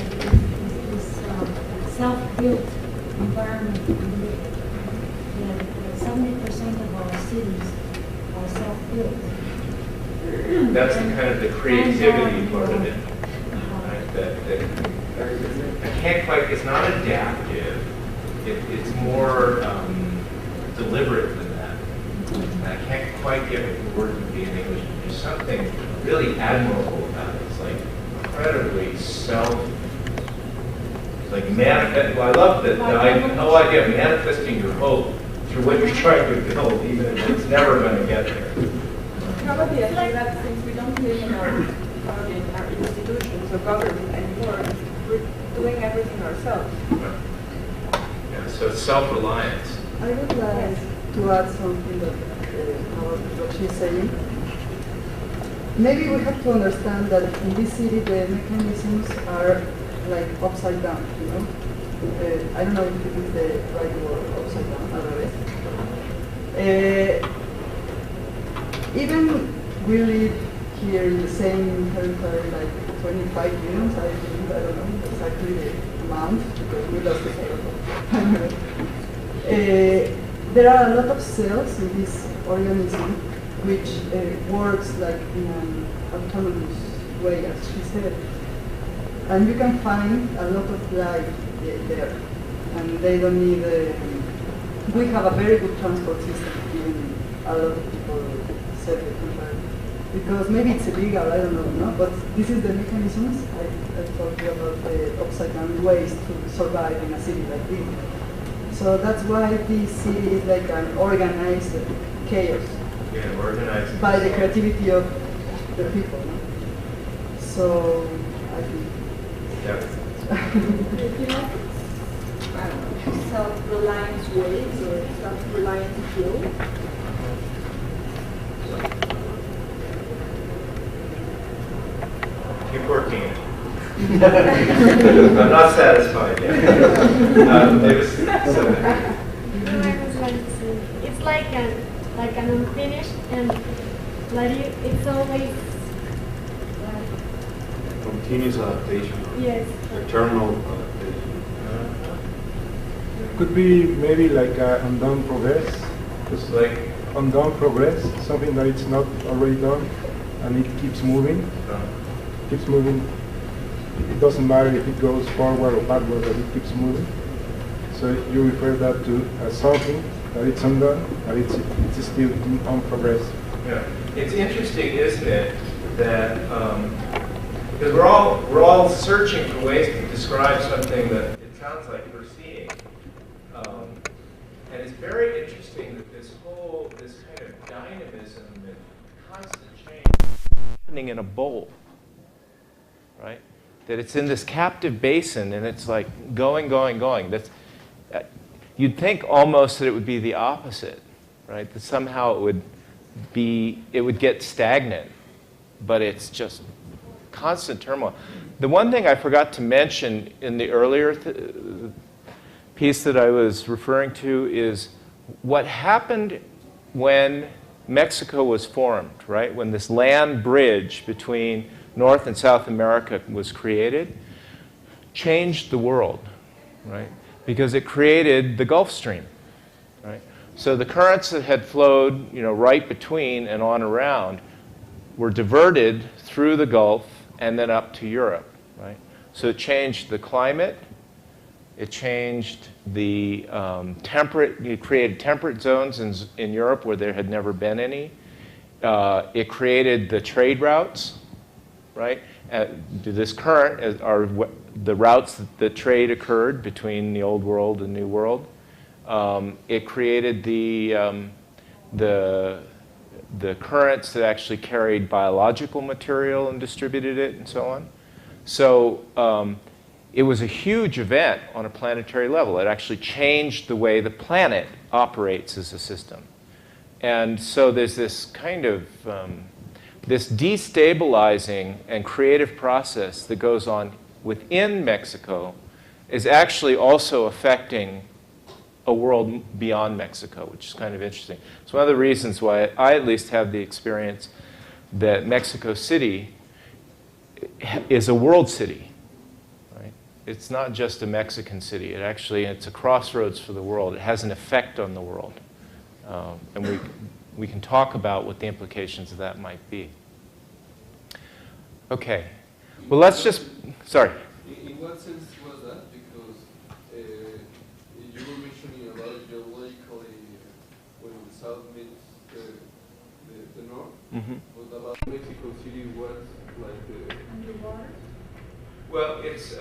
is self-built environment. 70% of our cities are self-built. That's the kind of the creativity part of it. Right? That I can't quite, it's not adaptive. It's more deliberate than that. And I can't quite get what the word would be in English. There's something really admirable about it. It's like incredibly it's like manifest. Well, I love that. I have no idea manifesting your hope through what you're trying to build, even if it's never going to get there. Probably I think that since we don't live in our institutions or government anymore, we're doing everything ourselves. Yeah, so it's self-reliance. I would like to add something that, about what she's saying. Maybe we have to understand that in this city the mechanisms are like upside down, you know? I don't know if it is the right word, upside down, al revés. Even we live here in the same territory like 25 years, I believe, I don't know exactly the amount, because we lost the count. There are a lot of cells in this organism which works like in an autonomous way, as she said. And you can find a lot of life there. And they don't need, we have a very good transport system, even a lot of people say the contrary. Because maybe it's illegal, I don't know, no? But this is the mechanisms I told you about, the upside down ways to survive in a city like this. So that's why this city is like an organized chaos. Yeah, organized. By the creativity of the people. No? So I think. Yeah. Self-reliance ways or self-reliance skill. Keep working it. I'm not satisfied yet. It's like an unfinished, and it's always Continuous adaptation. yes. Eternal adaptation. Could be maybe like undone progress. Just like undone progress, something that it's not already done, and it keeps moving. Keeps moving. It doesn't matter if it goes forward or backward, but it keeps moving. So you refer that to as something that it's undone, but it's still on progress. Yeah, it's interesting, isn't it, that because we're all searching for ways to describe something that it sounds like we're seeing, and it's very interesting that this kind of dynamism and constant change happening in a bowl, right? That it's in this captive basin and it's like going. That's you'd think almost that it would be the opposite, right? That somehow it would get stagnant, but it's just constant turmoil. The one thing I forgot to mention in the earlier piece that I was referring to is what happened when Mexico was formed, right? When this land bridge between North and South America was created, changed the world, right? Because it created the Gulf Stream, right? So the currents that had flowed, right between and on around were diverted through the Gulf and then up to Europe, right? So it changed the climate, it changed the it created temperate zones in Europe where there had never been any. It created the trade routes, right? This current are the routes that trade occurred between the old world and new world. It created the currents that actually carried biological material and distributed it and so on. So it was a huge event on a planetary level. It actually changed the way the planet operates as a system. And so there's this kind of this destabilizing and creative process that goes on within Mexico is actually also affecting a world beyond Mexico, which is kind of interesting. It's one of the reasons why I at least have the experience that Mexico City is a world city. Right? It's not just a Mexican city. It's a crossroads for the world. It has an effect on the world. And we can talk about what the implications of that might be. Okay. Well, let's just, sorry. In what sense was that? Because you were mentioning about geologically when the south meets the north. Mm-hmm. What about Mexico City was like the Underwater? Well, it's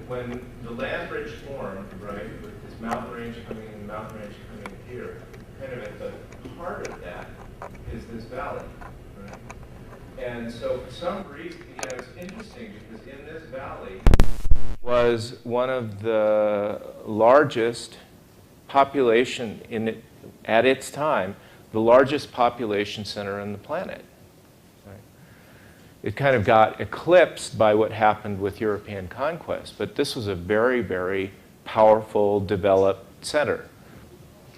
when the land bridge formed, right, with this mountain range coming in, mountain range coming here, kind of at the heart of that is this valley, right? And so for some reason, it's interesting because in this valley was one of the largest population at its time, the largest population center on the planet. It kind of got eclipsed by what happened with European conquest, but this was a very, very powerful, developed center,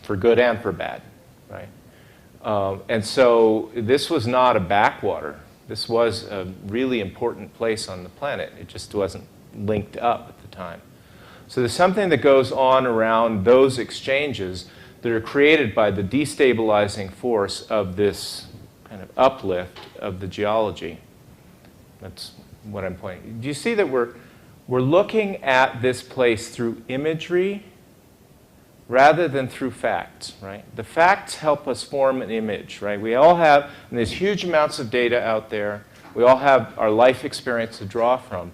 for good and for bad, right? And so this was not a backwater. This was a really important place on the planet. It just wasn't linked up at the time. So there's something that goes on around those exchanges that are created by the destabilizing force of this kind of uplift of the geology. That's what I'm pointing. Do you see that we're looking at this place through imagery rather than through facts, right? The facts help us form an image, right? We all have, and there's huge amounts of data out there. We all have our life experience to draw from.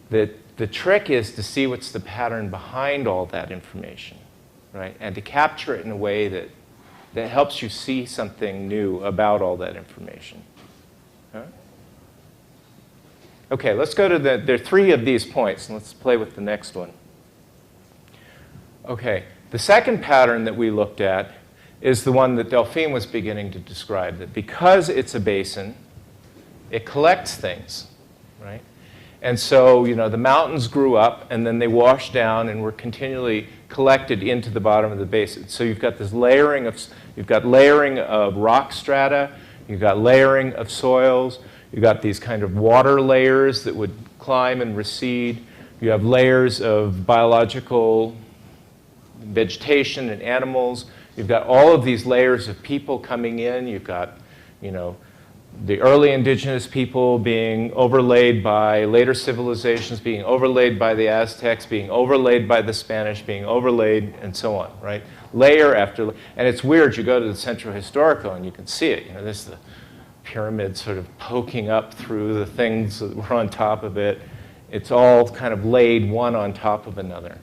The trick is to see what's the pattern behind all that information, right? And to capture it in a way that helps you see something new about all that information. All right? Okay, let's go to there are 3 of these points, and let's play with the next one. Okay, the second pattern that we looked at is the one that Delphine was beginning to describe, that because it's a basin, it collects things, right? And so, the mountains grew up, and then they washed down and were continually collected into the bottom of the basin. So you've got this layering of rock strata, you've got layering of soils, you've got these kind of water layers that would climb and recede. You have layers of biological vegetation and animals. You've got all of these layers of people coming in. You've got, the early indigenous people being overlaid by later civilizations, being overlaid by the Aztecs, being overlaid by the Spanish, being overlaid, and so on, right? Layer after layer. And it's weird. You go to the Centro Histórico and you can see it. There's the pyramid sort of poking up through the things that were on top of it. It's all kind of laid one on top of another.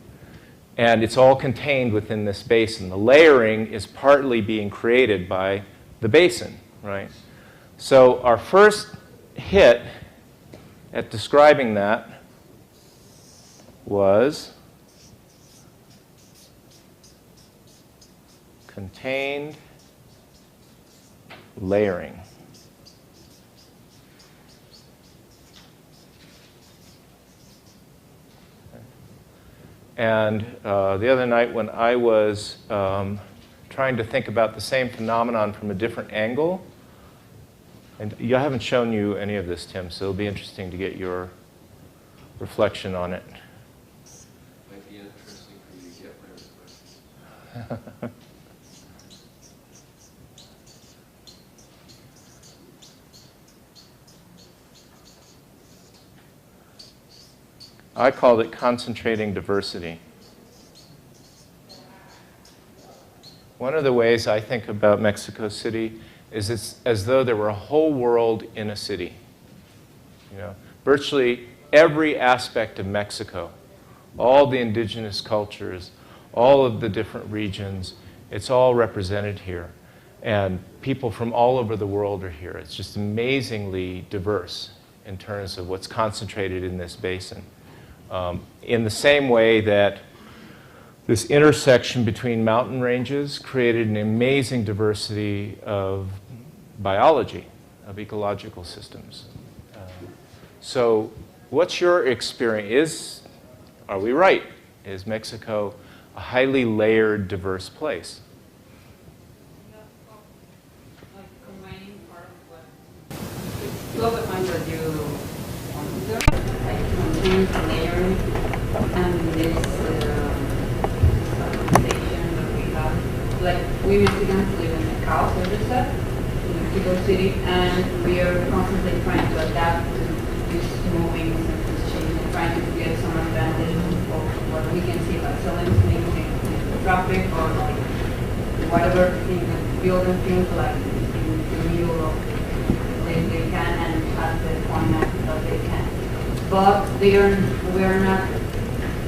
And it's all contained within this basin. The layering is partly being created by the basin, right? So our first hit at describing that was contained layering. And the other night when I was trying to think about the same phenomenon from a different angle, and I haven't shown you any of this, Tim, so it'll be interesting to get your reflection on it. might be interesting for you to get my reflection. I called it concentrating diversity. One of the ways I think about Mexico City is it's as though there were a whole world in a city. Virtually every aspect of Mexico, all the indigenous cultures, all of the different regions, it's all represented here. And people from all over the world are here. It's just amazingly diverse in terms of what's concentrated in this basin. In the same way that this intersection between mountain ranges created an amazing diversity of biology, of ecological systems. So what's your experience? Are we right? Is Mexico a highly layered, diverse place? Like combining part of what two of the points that you consider, like contains layering and this organization that we have. Like we Mexicans live in the coast, as you said, in Mexico City, and we are constantly trying to adapt to these moving and this change and trying to get some advantage of what we can see by selling things in traffic or like whatever thing that building things like in the middle of they can and at the point that they can. But we are not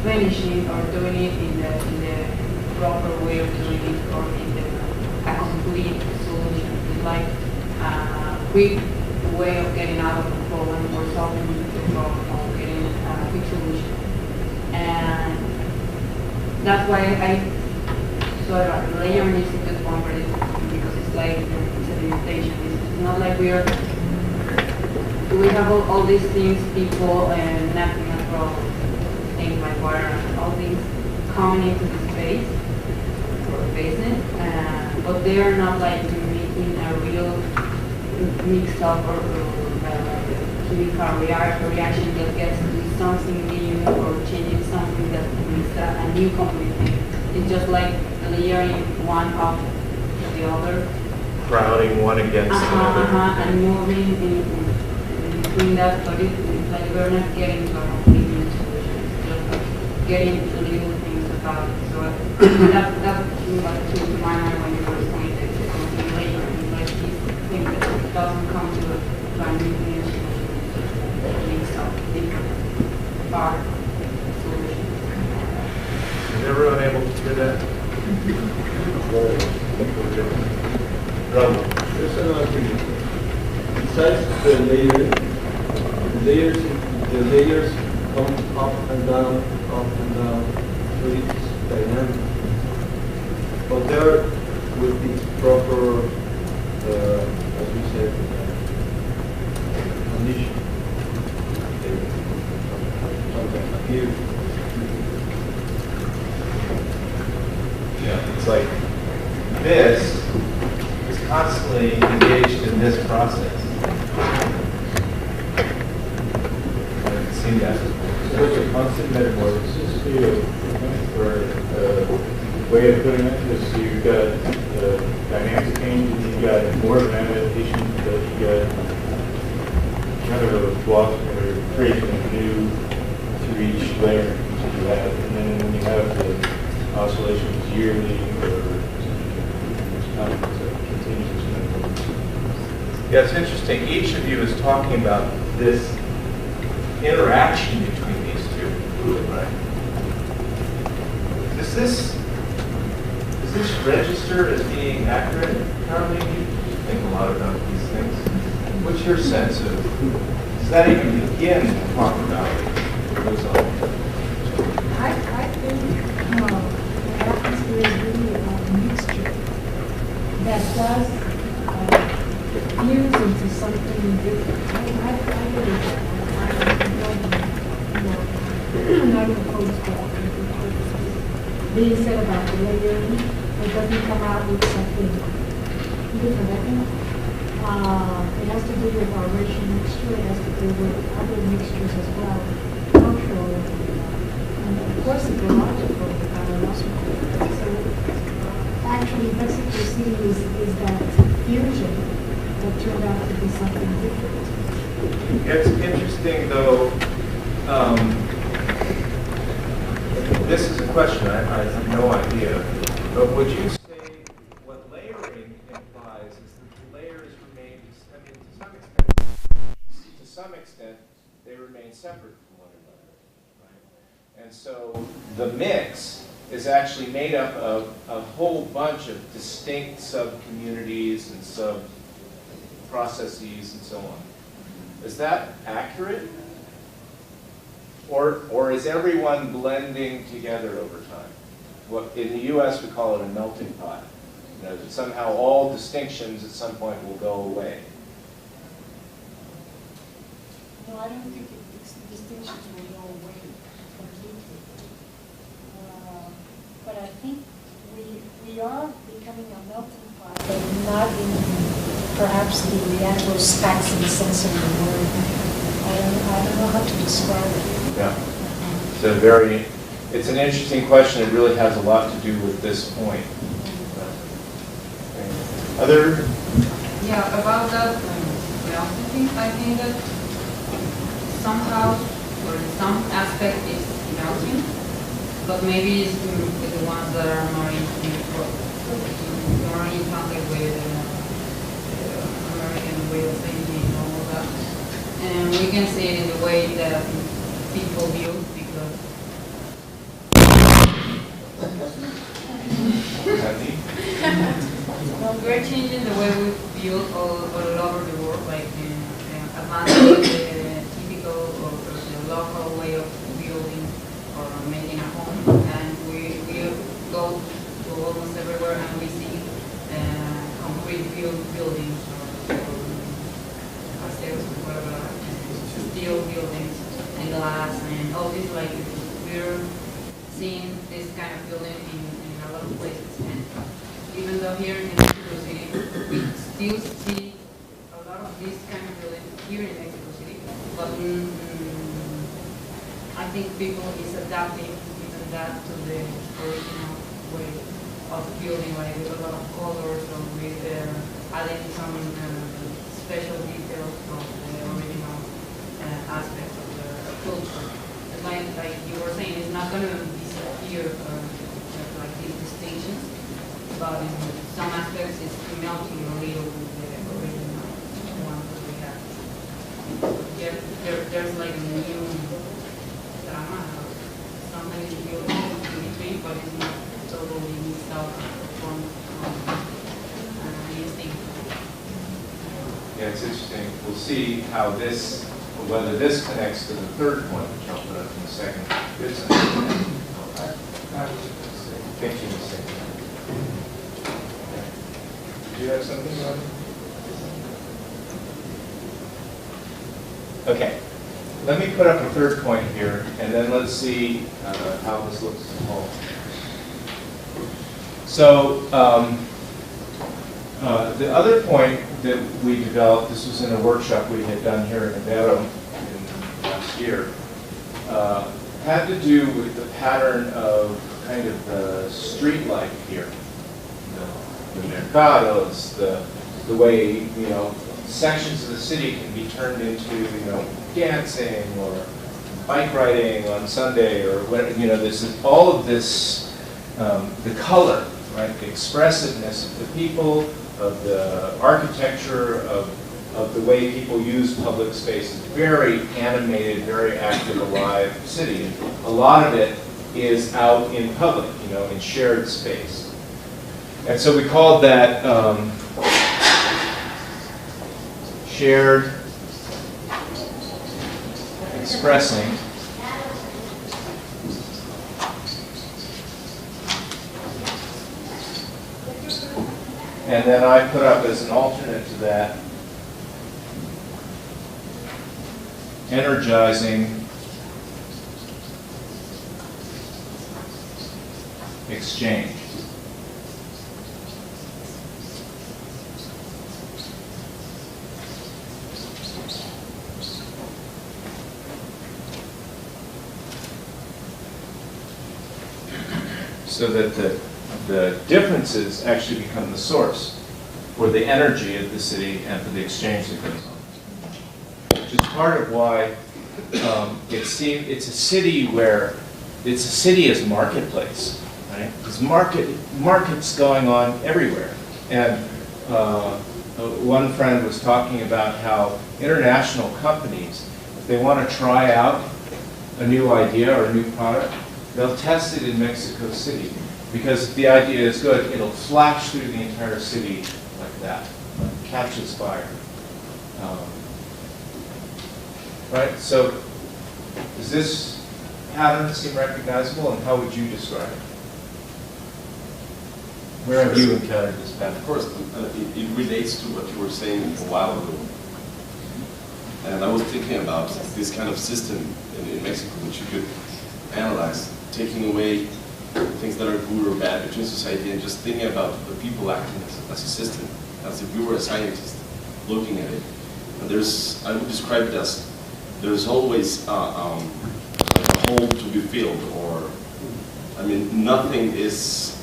finishing or doing it in the proper way of doing it or in a complete solution. It's like a quick way of getting out of the problem or solving the problem or getting a quick solution. And that's why I sort of layering is a good one for it because it's like sedimentation. It's not like we have all these things, people and natural things like water and all things coming into the space or basin, but they are not like making a real mix up or chemical reaction that gets to something new or changing something that makes a new complete thing. It's just like layering one up the other. Crowding one against another. And moving in between that, but it's like we're not getting to a complete new solution. It's just like getting little things about it. So that came back to my mind when you were saying that it's layering. It's like these things that doesn't come to a new solution. It makes up different part solution. Is everyone able to do that? There's another thing. Besides the layers come up and down, so it's dynamic. But there, with its proper, as we said, condition. Here. Yeah, it's like this is constantly engaged in this process. See that? So it's a constant metamorphosis field, or way of putting it is you've got dynamic change and you've got more of an adaptation, but you've got kind of a block or creation of new to each layer that you have, and then when you have the oscillations yearly or continuous metamorphosis. Yeah, it's interesting. Each of you is talking about this interaction between these two, right? Does this register as being accurate, Caroline? You think a lot about these things. What's your sense of, does that even begin to talk about what goes on? I think the atmosphere is really a mixture that does fuse into something different. I believe that. Not in the codes, but being said about the layering, it doesn't come out with something different. I think it has to do with our racial mixture, it has to do with other mixtures as well, cultural, and of course ecological, biological. So actually Mexico City is that fusion that turned out to be something different. It's interesting, though. This is a question, I have no idea, but would you say what layering implies is that the layers remain, I mean, to some extent, they remain separate from one another, right? And so the mix is actually made up of a whole bunch of distinct sub-communities and sub-processes and so on. Is that accurate? Or is everyone blending together over time? What, in the US, we call it a melting pot. You know, that somehow all distinctions at some point will go away. No, I don't think distinctions will go away completely. But I think we are becoming a melting pot, but not in perhaps the Anglo-Saxon sense of the word. I don't know how to describe it. Yeah. It's an interesting question. It really has a lot to do with this point. Other? Yeah, about that melting thing, I think that somehow, or some aspect is melting, but maybe it's the ones that are more in contact with American way of thinking and all of that. And we can see it in the way that people build, because we're changing the way we build all over the world, like advancing the typical or the local way of building or making a home, and we go to almost everywhere and we see concrete buildings or steel buildings and glass and all this. Like we're seeing this kind of building in a lot of places, and even though here in Mexico City we still see a lot of this kind of building here in Mexico City, but I think people is adapting even that to the original way of building, like with a lot of colors or with adding some special details of the original aspects of the culture. And like you were saying, it's not going to disappear like these distinctions, but in some aspects it's melting a little with the original ones that we have. There's like a new drama, something is built in between, but it's not totally mixed out from anything. Yeah, it's interesting. We'll see how this, whether this connects to the third point, which I'll put up in a second. Good sense. Pinching the second. Do you have something, Robin? Okay. Let me put up a third point here, and then let's see how this looks as a whole. So, the other point that we developed, this was in a workshop we had done here in Ibero last year, had to do with the pattern of kind of the street life here. The mercados, the way, sections of the city can be turned into, dancing or bike riding on Sunday or whatever, this is all of this, the color, right, the expressiveness of the people, of the architecture, of the way people use public spaces. Very animated, very active, alive city. And a lot of it is out in public, in shared space. And so we called that shared expressing. And then I put up as an alternate to that, energizing exchange. So that the differerences actually become the source for the energy of the city and for the exchange that goes on. Which is part of why it's a city where it's a city as marketplace, right? There's markets going on everywhere. And one friend was talking about how international companies, if they want to try out a new idea or a new product, they'll test it in Mexico City, because if the idea is good, it'll flash through the entire city like that, catches fire. Right? So, does this patterns seem recognizable, and how would you describe it? Where have you encountered this pattern? Of course, it relates to what you were saying a while ago. And I was thinking about this kind of system in Mexico, which you could analyze, taking away things that are good or bad between society and just thinking about the people acting as a system, as if we were a scientist looking at it. And I would describe it as there's always a hole to be filled, or, I mean, nothing is,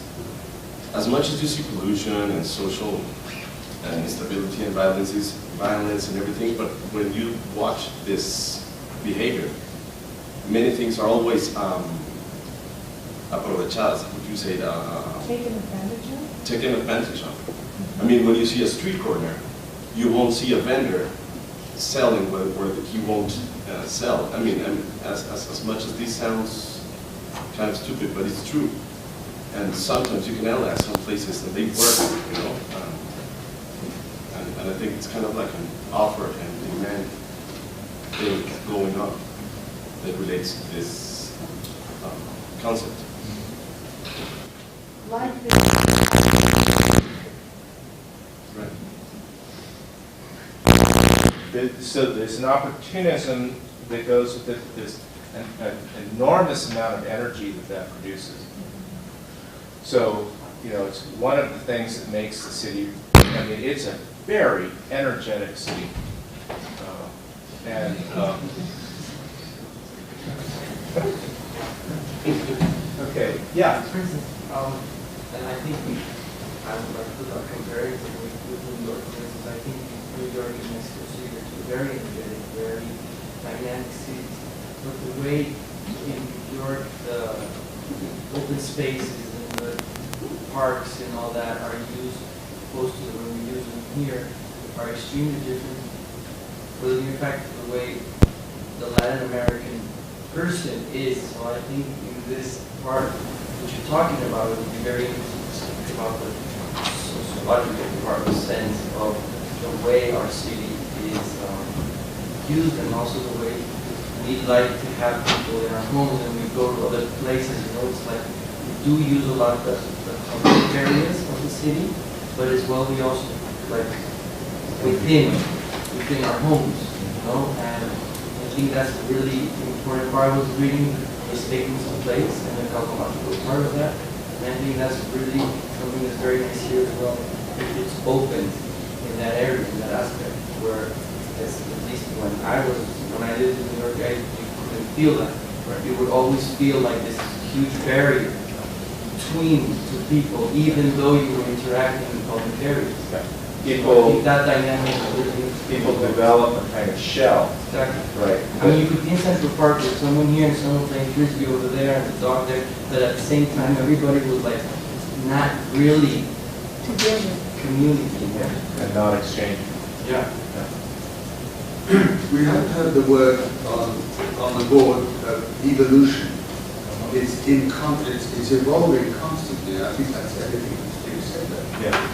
as much as you see pollution and social and instability and violence and everything, but when you watch this behavior, many things are always aprovechadas, would you say that? Taken advantage of? Taken advantage of. I mean, when you see a street corner, you won't see a vendor selling where he won't sell. I mean, as much as this sounds kind of stupid, but it's true. And sometimes you can analyze some places and they work, you know. And I think it's kind of like an offer and demand thing going on that relates to this concept. Like this. Right. So there's an opportunism that goes with it. There's an enormous amount of energy that produces. So, you know, it's one of the things that makes the city, I mean, it's a very energetic city. Okay, yeah. For instance, and I think I would like to compare it with New York. For instance, I think New York and Mexico City are two very energetic, very dynamic cities. But the way in New York the open spaces and the parks and all that are used close to the way we use them here are extremely different. But in fact, the way the Latin American person is, so I think in this part, what you're talking about, it would be very interesting to speak about the sociological part, the sense of the way our city is used, and also the way we like to have people in our homes and we go to other places. You know, it's like we do use a lot of the public areas of the city, but as well we also like within our homes, you know, and I think that's a really important part. I was reading the statements of place and the calcological part of that, and I think that's really something that's very nice here as well. It's open in that area, in that aspect, where at least when I lived in New York, you couldn't feel that. Right? You would always feel like this huge barrier between two people, even though you were interacting in public areas. People, that dynamic people develop a kind of shell. Exactly. Right. I mean, you could be in Central Park with someone here and someone playing frisbee over there and the dog there, but at the same time, everybody was like not really Together. communicating. And not exchanging. Yeah. We have had the word on the board of evolution. It's evolving constantly. I think that's everything you said there. Yeah.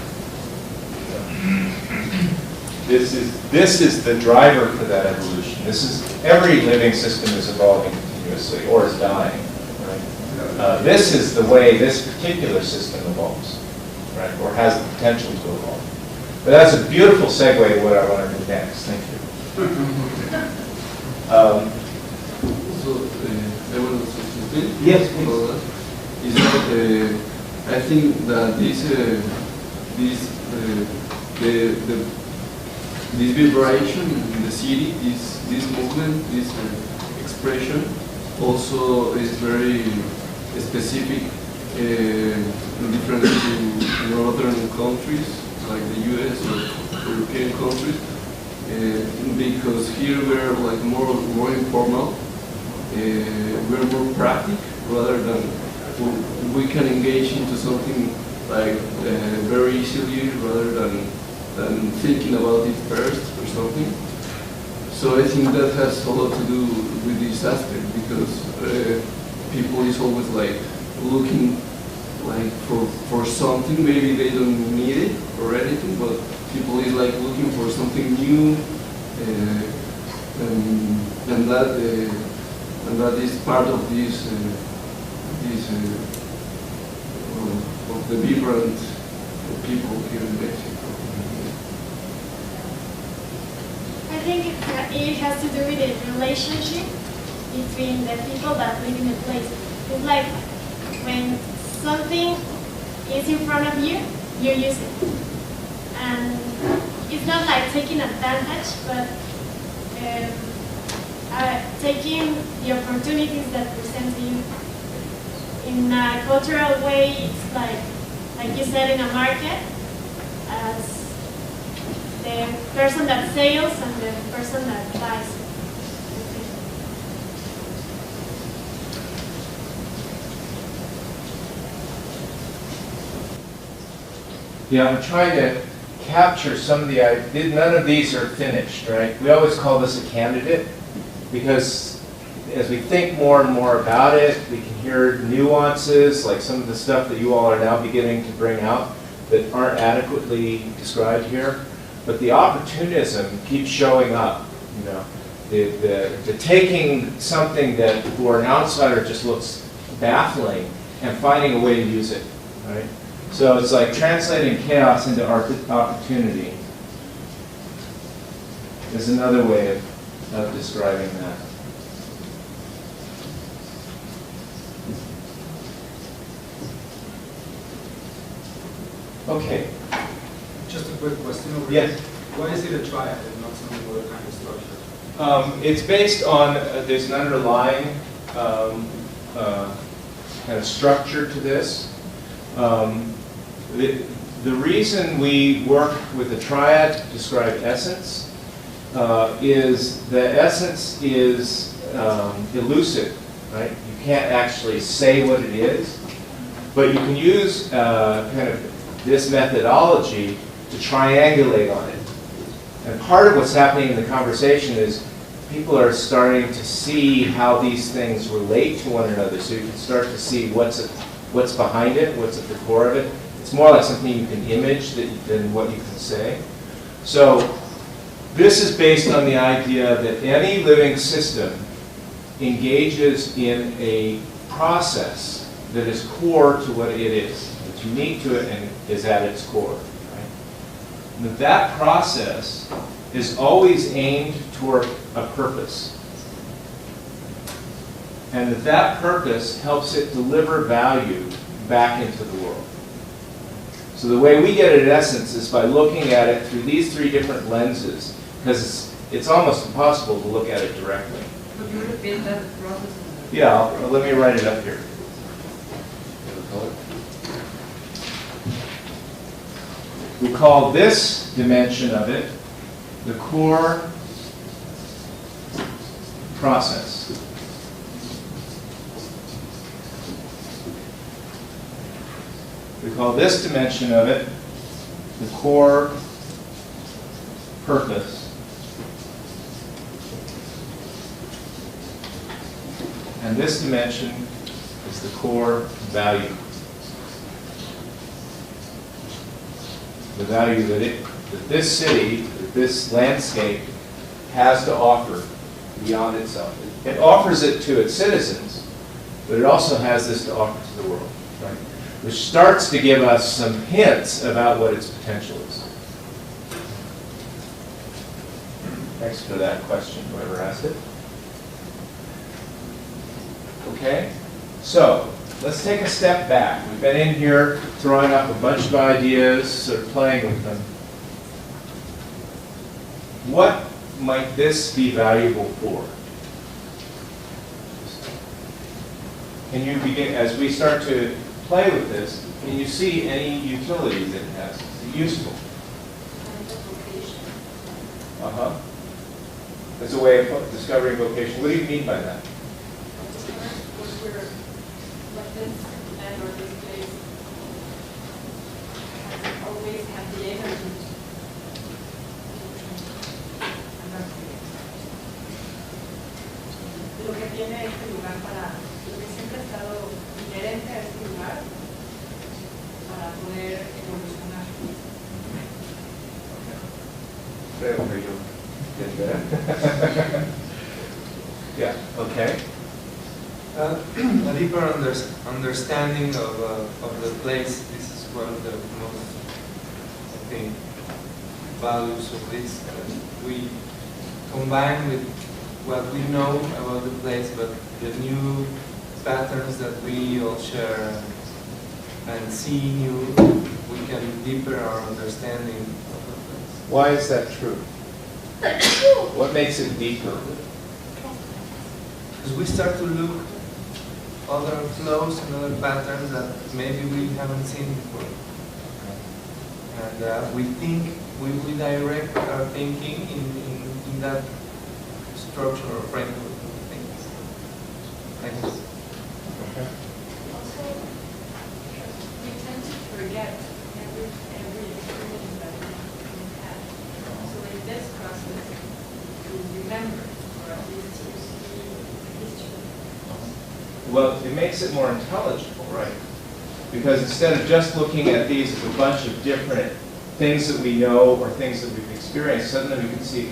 This is the driver for that evolution. Every living system is evolving continuously or is dying. Right? This is the way this particular system evolves, right? Or has the potential to evolve. But that's a beautiful segue to what I want to do next. Thank you. So, I want to say something. Yes, please. Is that I think that this vibration in the city, this movement, this expression, also is very specific in different northern countries like the U.S. or European countries. Because here we're like more informal, we're more practical rather than we can engage into something like very easily rather than thinking about it first or something. So I think that has a lot to do with this aspect because people is always like looking like for something. Maybe they don't need it or anything, but people is like looking for something new, and that and that is part of this of the vibrant people here in Mexico. I think it has to do with the relationship between the people that live in the place. It's like when something is in front of you, you use it. And it's not like taking advantage, but taking the opportunities that present to you. In a cultural way, it's like you said, in a market, as the person that sells and the person that buys. Yeah, I'm trying to capture some of the ideas. None of these are finished, right? We always call this a candidate because as we think more and more about it, we can hear nuances, like some of the stuff that you all are now beginning to bring out that aren't adequately described here. But the opportunism keeps showing up, you know. The taking something that for an outsider just looks baffling and finding a way to use it, right? So it's like translating chaos into opportunity is another way of describing that. Okay. Just a quick question over Yes. here. Why is it a triad and not some other kind of structure? It's based on there's an underlying kind of structure to this. The reason we work with the triad to describe essence is the essence is elusive, right? You can't actually say what it is, but you can use kind of this methodology to triangulate on it. And part of what's happening in the conversation is people are starting to see how these things relate to one another, so you can start to see what's behind it, what's at the core of it. It's more like something you can image than what you can say. So this is based on the idea that any living system engages in a process that is core to what it is. It's unique to it and is at its core. Right? That process is always aimed toward a purpose. And that purpose helps it deliver value back into the world. So the way we get it, in essence, is by looking at it through these three different lenses, because it's almost impossible to look at it directly. Could you repeat that process? Yeah, let me write it up here. We call this dimension of it the core process. We call this dimension of it the core purpose. And this dimension is the core value. The value that this city, that this landscape has to offer beyond itself. It offers it to its citizens, but it also has this to offer to the world, right? Which starts to give us some hints about what its potential is. Thanks for that question, whoever asked it. Okay, so let's take a step back. We've been in here throwing up a bunch of ideas, sort of playing with them. What might this be valuable for? Can you begin, as we start to play with this, can you see any utility that it has? Is it useful? Uh-huh. As a way of discovering vocation. What do you mean by that? Always have the energy. Lo que tiene este lugar para, lo que siempre ha estado inherente a este lugar para poder evolucionar. Creo que yo. Yeah, okay. deeper understanding of the place. This is one of the most, I think, values of this. That we combine with what we know about the place, but the new patterns that we all share and see new, we can deepen our understanding of the place. Why is that true? What makes it deeper? Because we start to look other flows and other patterns that maybe we haven't seen before. And we think, we direct our thinking in that structure or framework of things. Thanks. Okay. Also, we tend to forget every experience that we had. So in this process, you remember, or at least you see history. Well, it makes it more intelligible, right? Because instead of just looking at these as a bunch of different things that we know or things that we've experienced, suddenly we can see,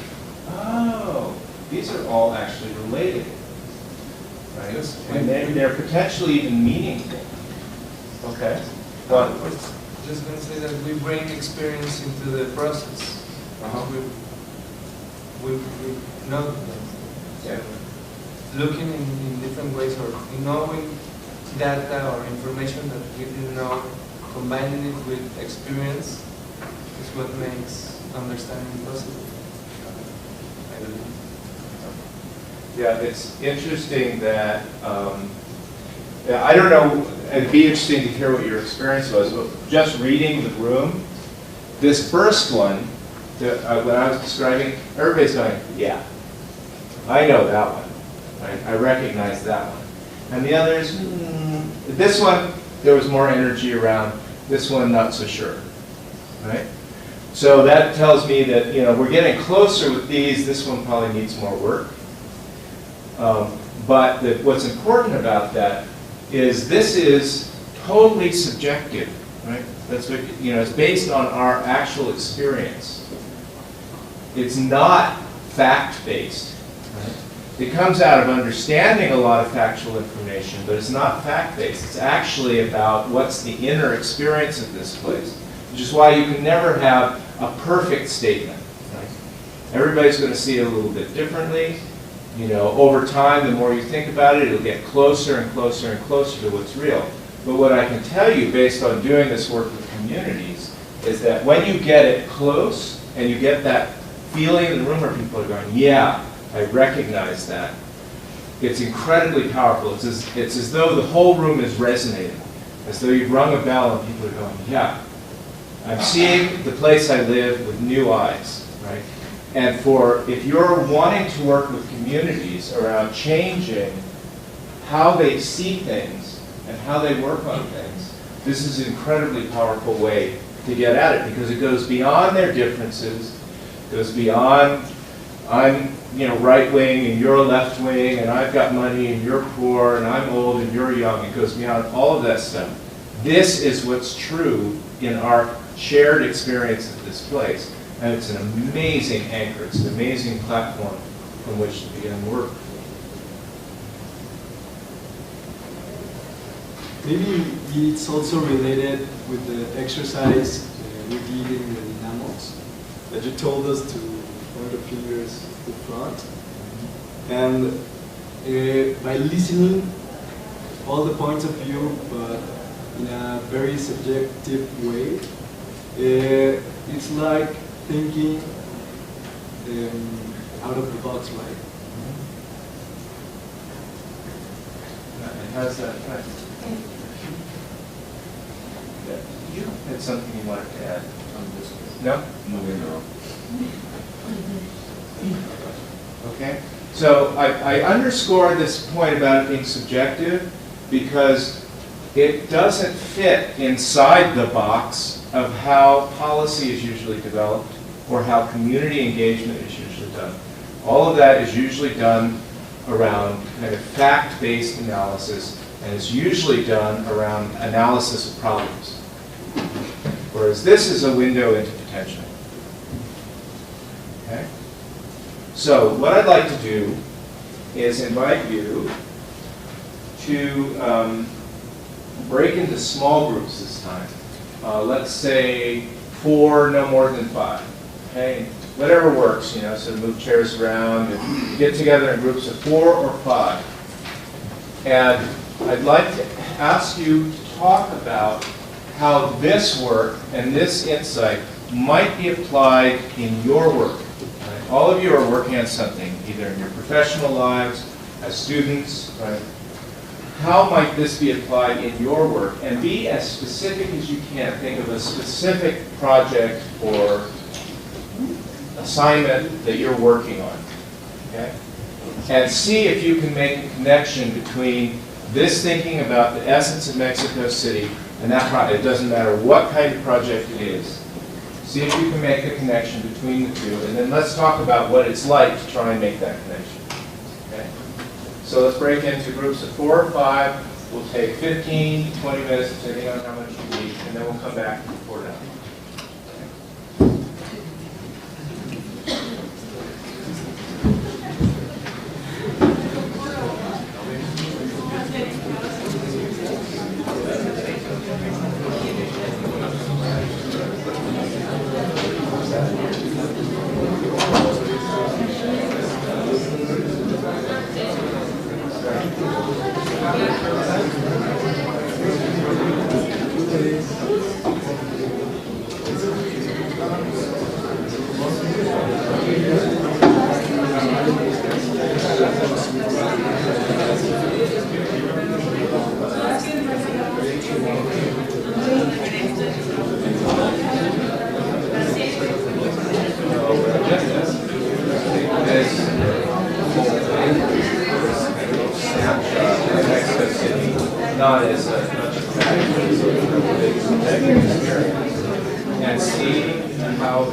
oh, these are all actually related, right? And they're potentially even meaningful. Okay. I was just going to say that we bring experience into the process. We know them. Yeah. Looking in different ways, or knowing data or information that we didn't know, combining it with experience is what makes understanding possible. I believe. Yeah, it's interesting that, I don't know, it'd be interesting to hear what your experience was, but just reading the room, this first one, when I was describing, everybody's going, yeah, I know that one. I recognize that one. And the others, this one, there was more energy around. This one, not so sure, right? So that tells me that, you know, we're getting closer with these. This one probably needs more work. But what's important about that is this is totally subjective, right? That's what, you know, it's based on our actual experience. It's not fact-based, right? It comes out of understanding a lot of factual information, but it's not fact-based. It's actually about what's the inner experience of this place, which is why you can never have a perfect statement, right? Everybody's going to see it a little bit differently. You know, over time, the more you think about it, it'll get closer and closer and closer to what's real. But what I can tell you, based on doing this work with communities, is that when you get it close and you get that feeling in the room where people are going, yeah, I recognize that, it's incredibly powerful. It's as though the whole room is resonating, as though you've rung a bell and people are going, yeah, I'm seeing the place I live with new eyes, right? And if you're wanting to work with communities around changing how they see things and how they work on things, this is an incredibly powerful way to get at it, because it goes beyond their differences, goes beyond, I'm, you know, right wing and you're left wing, and I've got money and you're poor, and I'm old and you're young. It goes beyond all of that stuff. This is what's true in our shared experience of this place. And it's an amazing anchor. It's an amazing platform from which to begin work. Maybe it's also related with the exercise we did in the dynamos, that you told us to point the fingers to front. And by listening all the points of view, but in a very subjective way, it's like thinking out of the box, right? And how's that effect? You had something you wanted to add on this? No? Moving on. Okay. So I underscore this point about it being subjective because it doesn't fit inside the box of how policy is usually developed or how community engagement is usually done. All of that is usually done around kind of fact-based analysis, and it's usually done around analysis of problems. Whereas this is a window into potential. Okay? So what I'd like to do is invite you to break into small groups this time. Let's say 4, no more than 5. Okay, whatever works, you know, so move chairs around and get together in groups of 4 or 5. And I'd like to ask you to talk about how this work and this insight might be applied in your work. Right? All of you are working on something, either in your professional lives, as students, right? How might this be applied in your work? And be as specific as you can. Think of a specific project or assignment that you're working on. Okay? And see if you can make a connection between this thinking about the essence of Mexico City and that project. It doesn't matter what kind of project it is. See if you can make a connection between the two, and then let's talk about what it's like to try and make that connection. Okay? So let's break into groups of 4 or 5. We'll take 15, 20 minutes, depending on how much you need, and then we'll come back and report out. Not as much and see how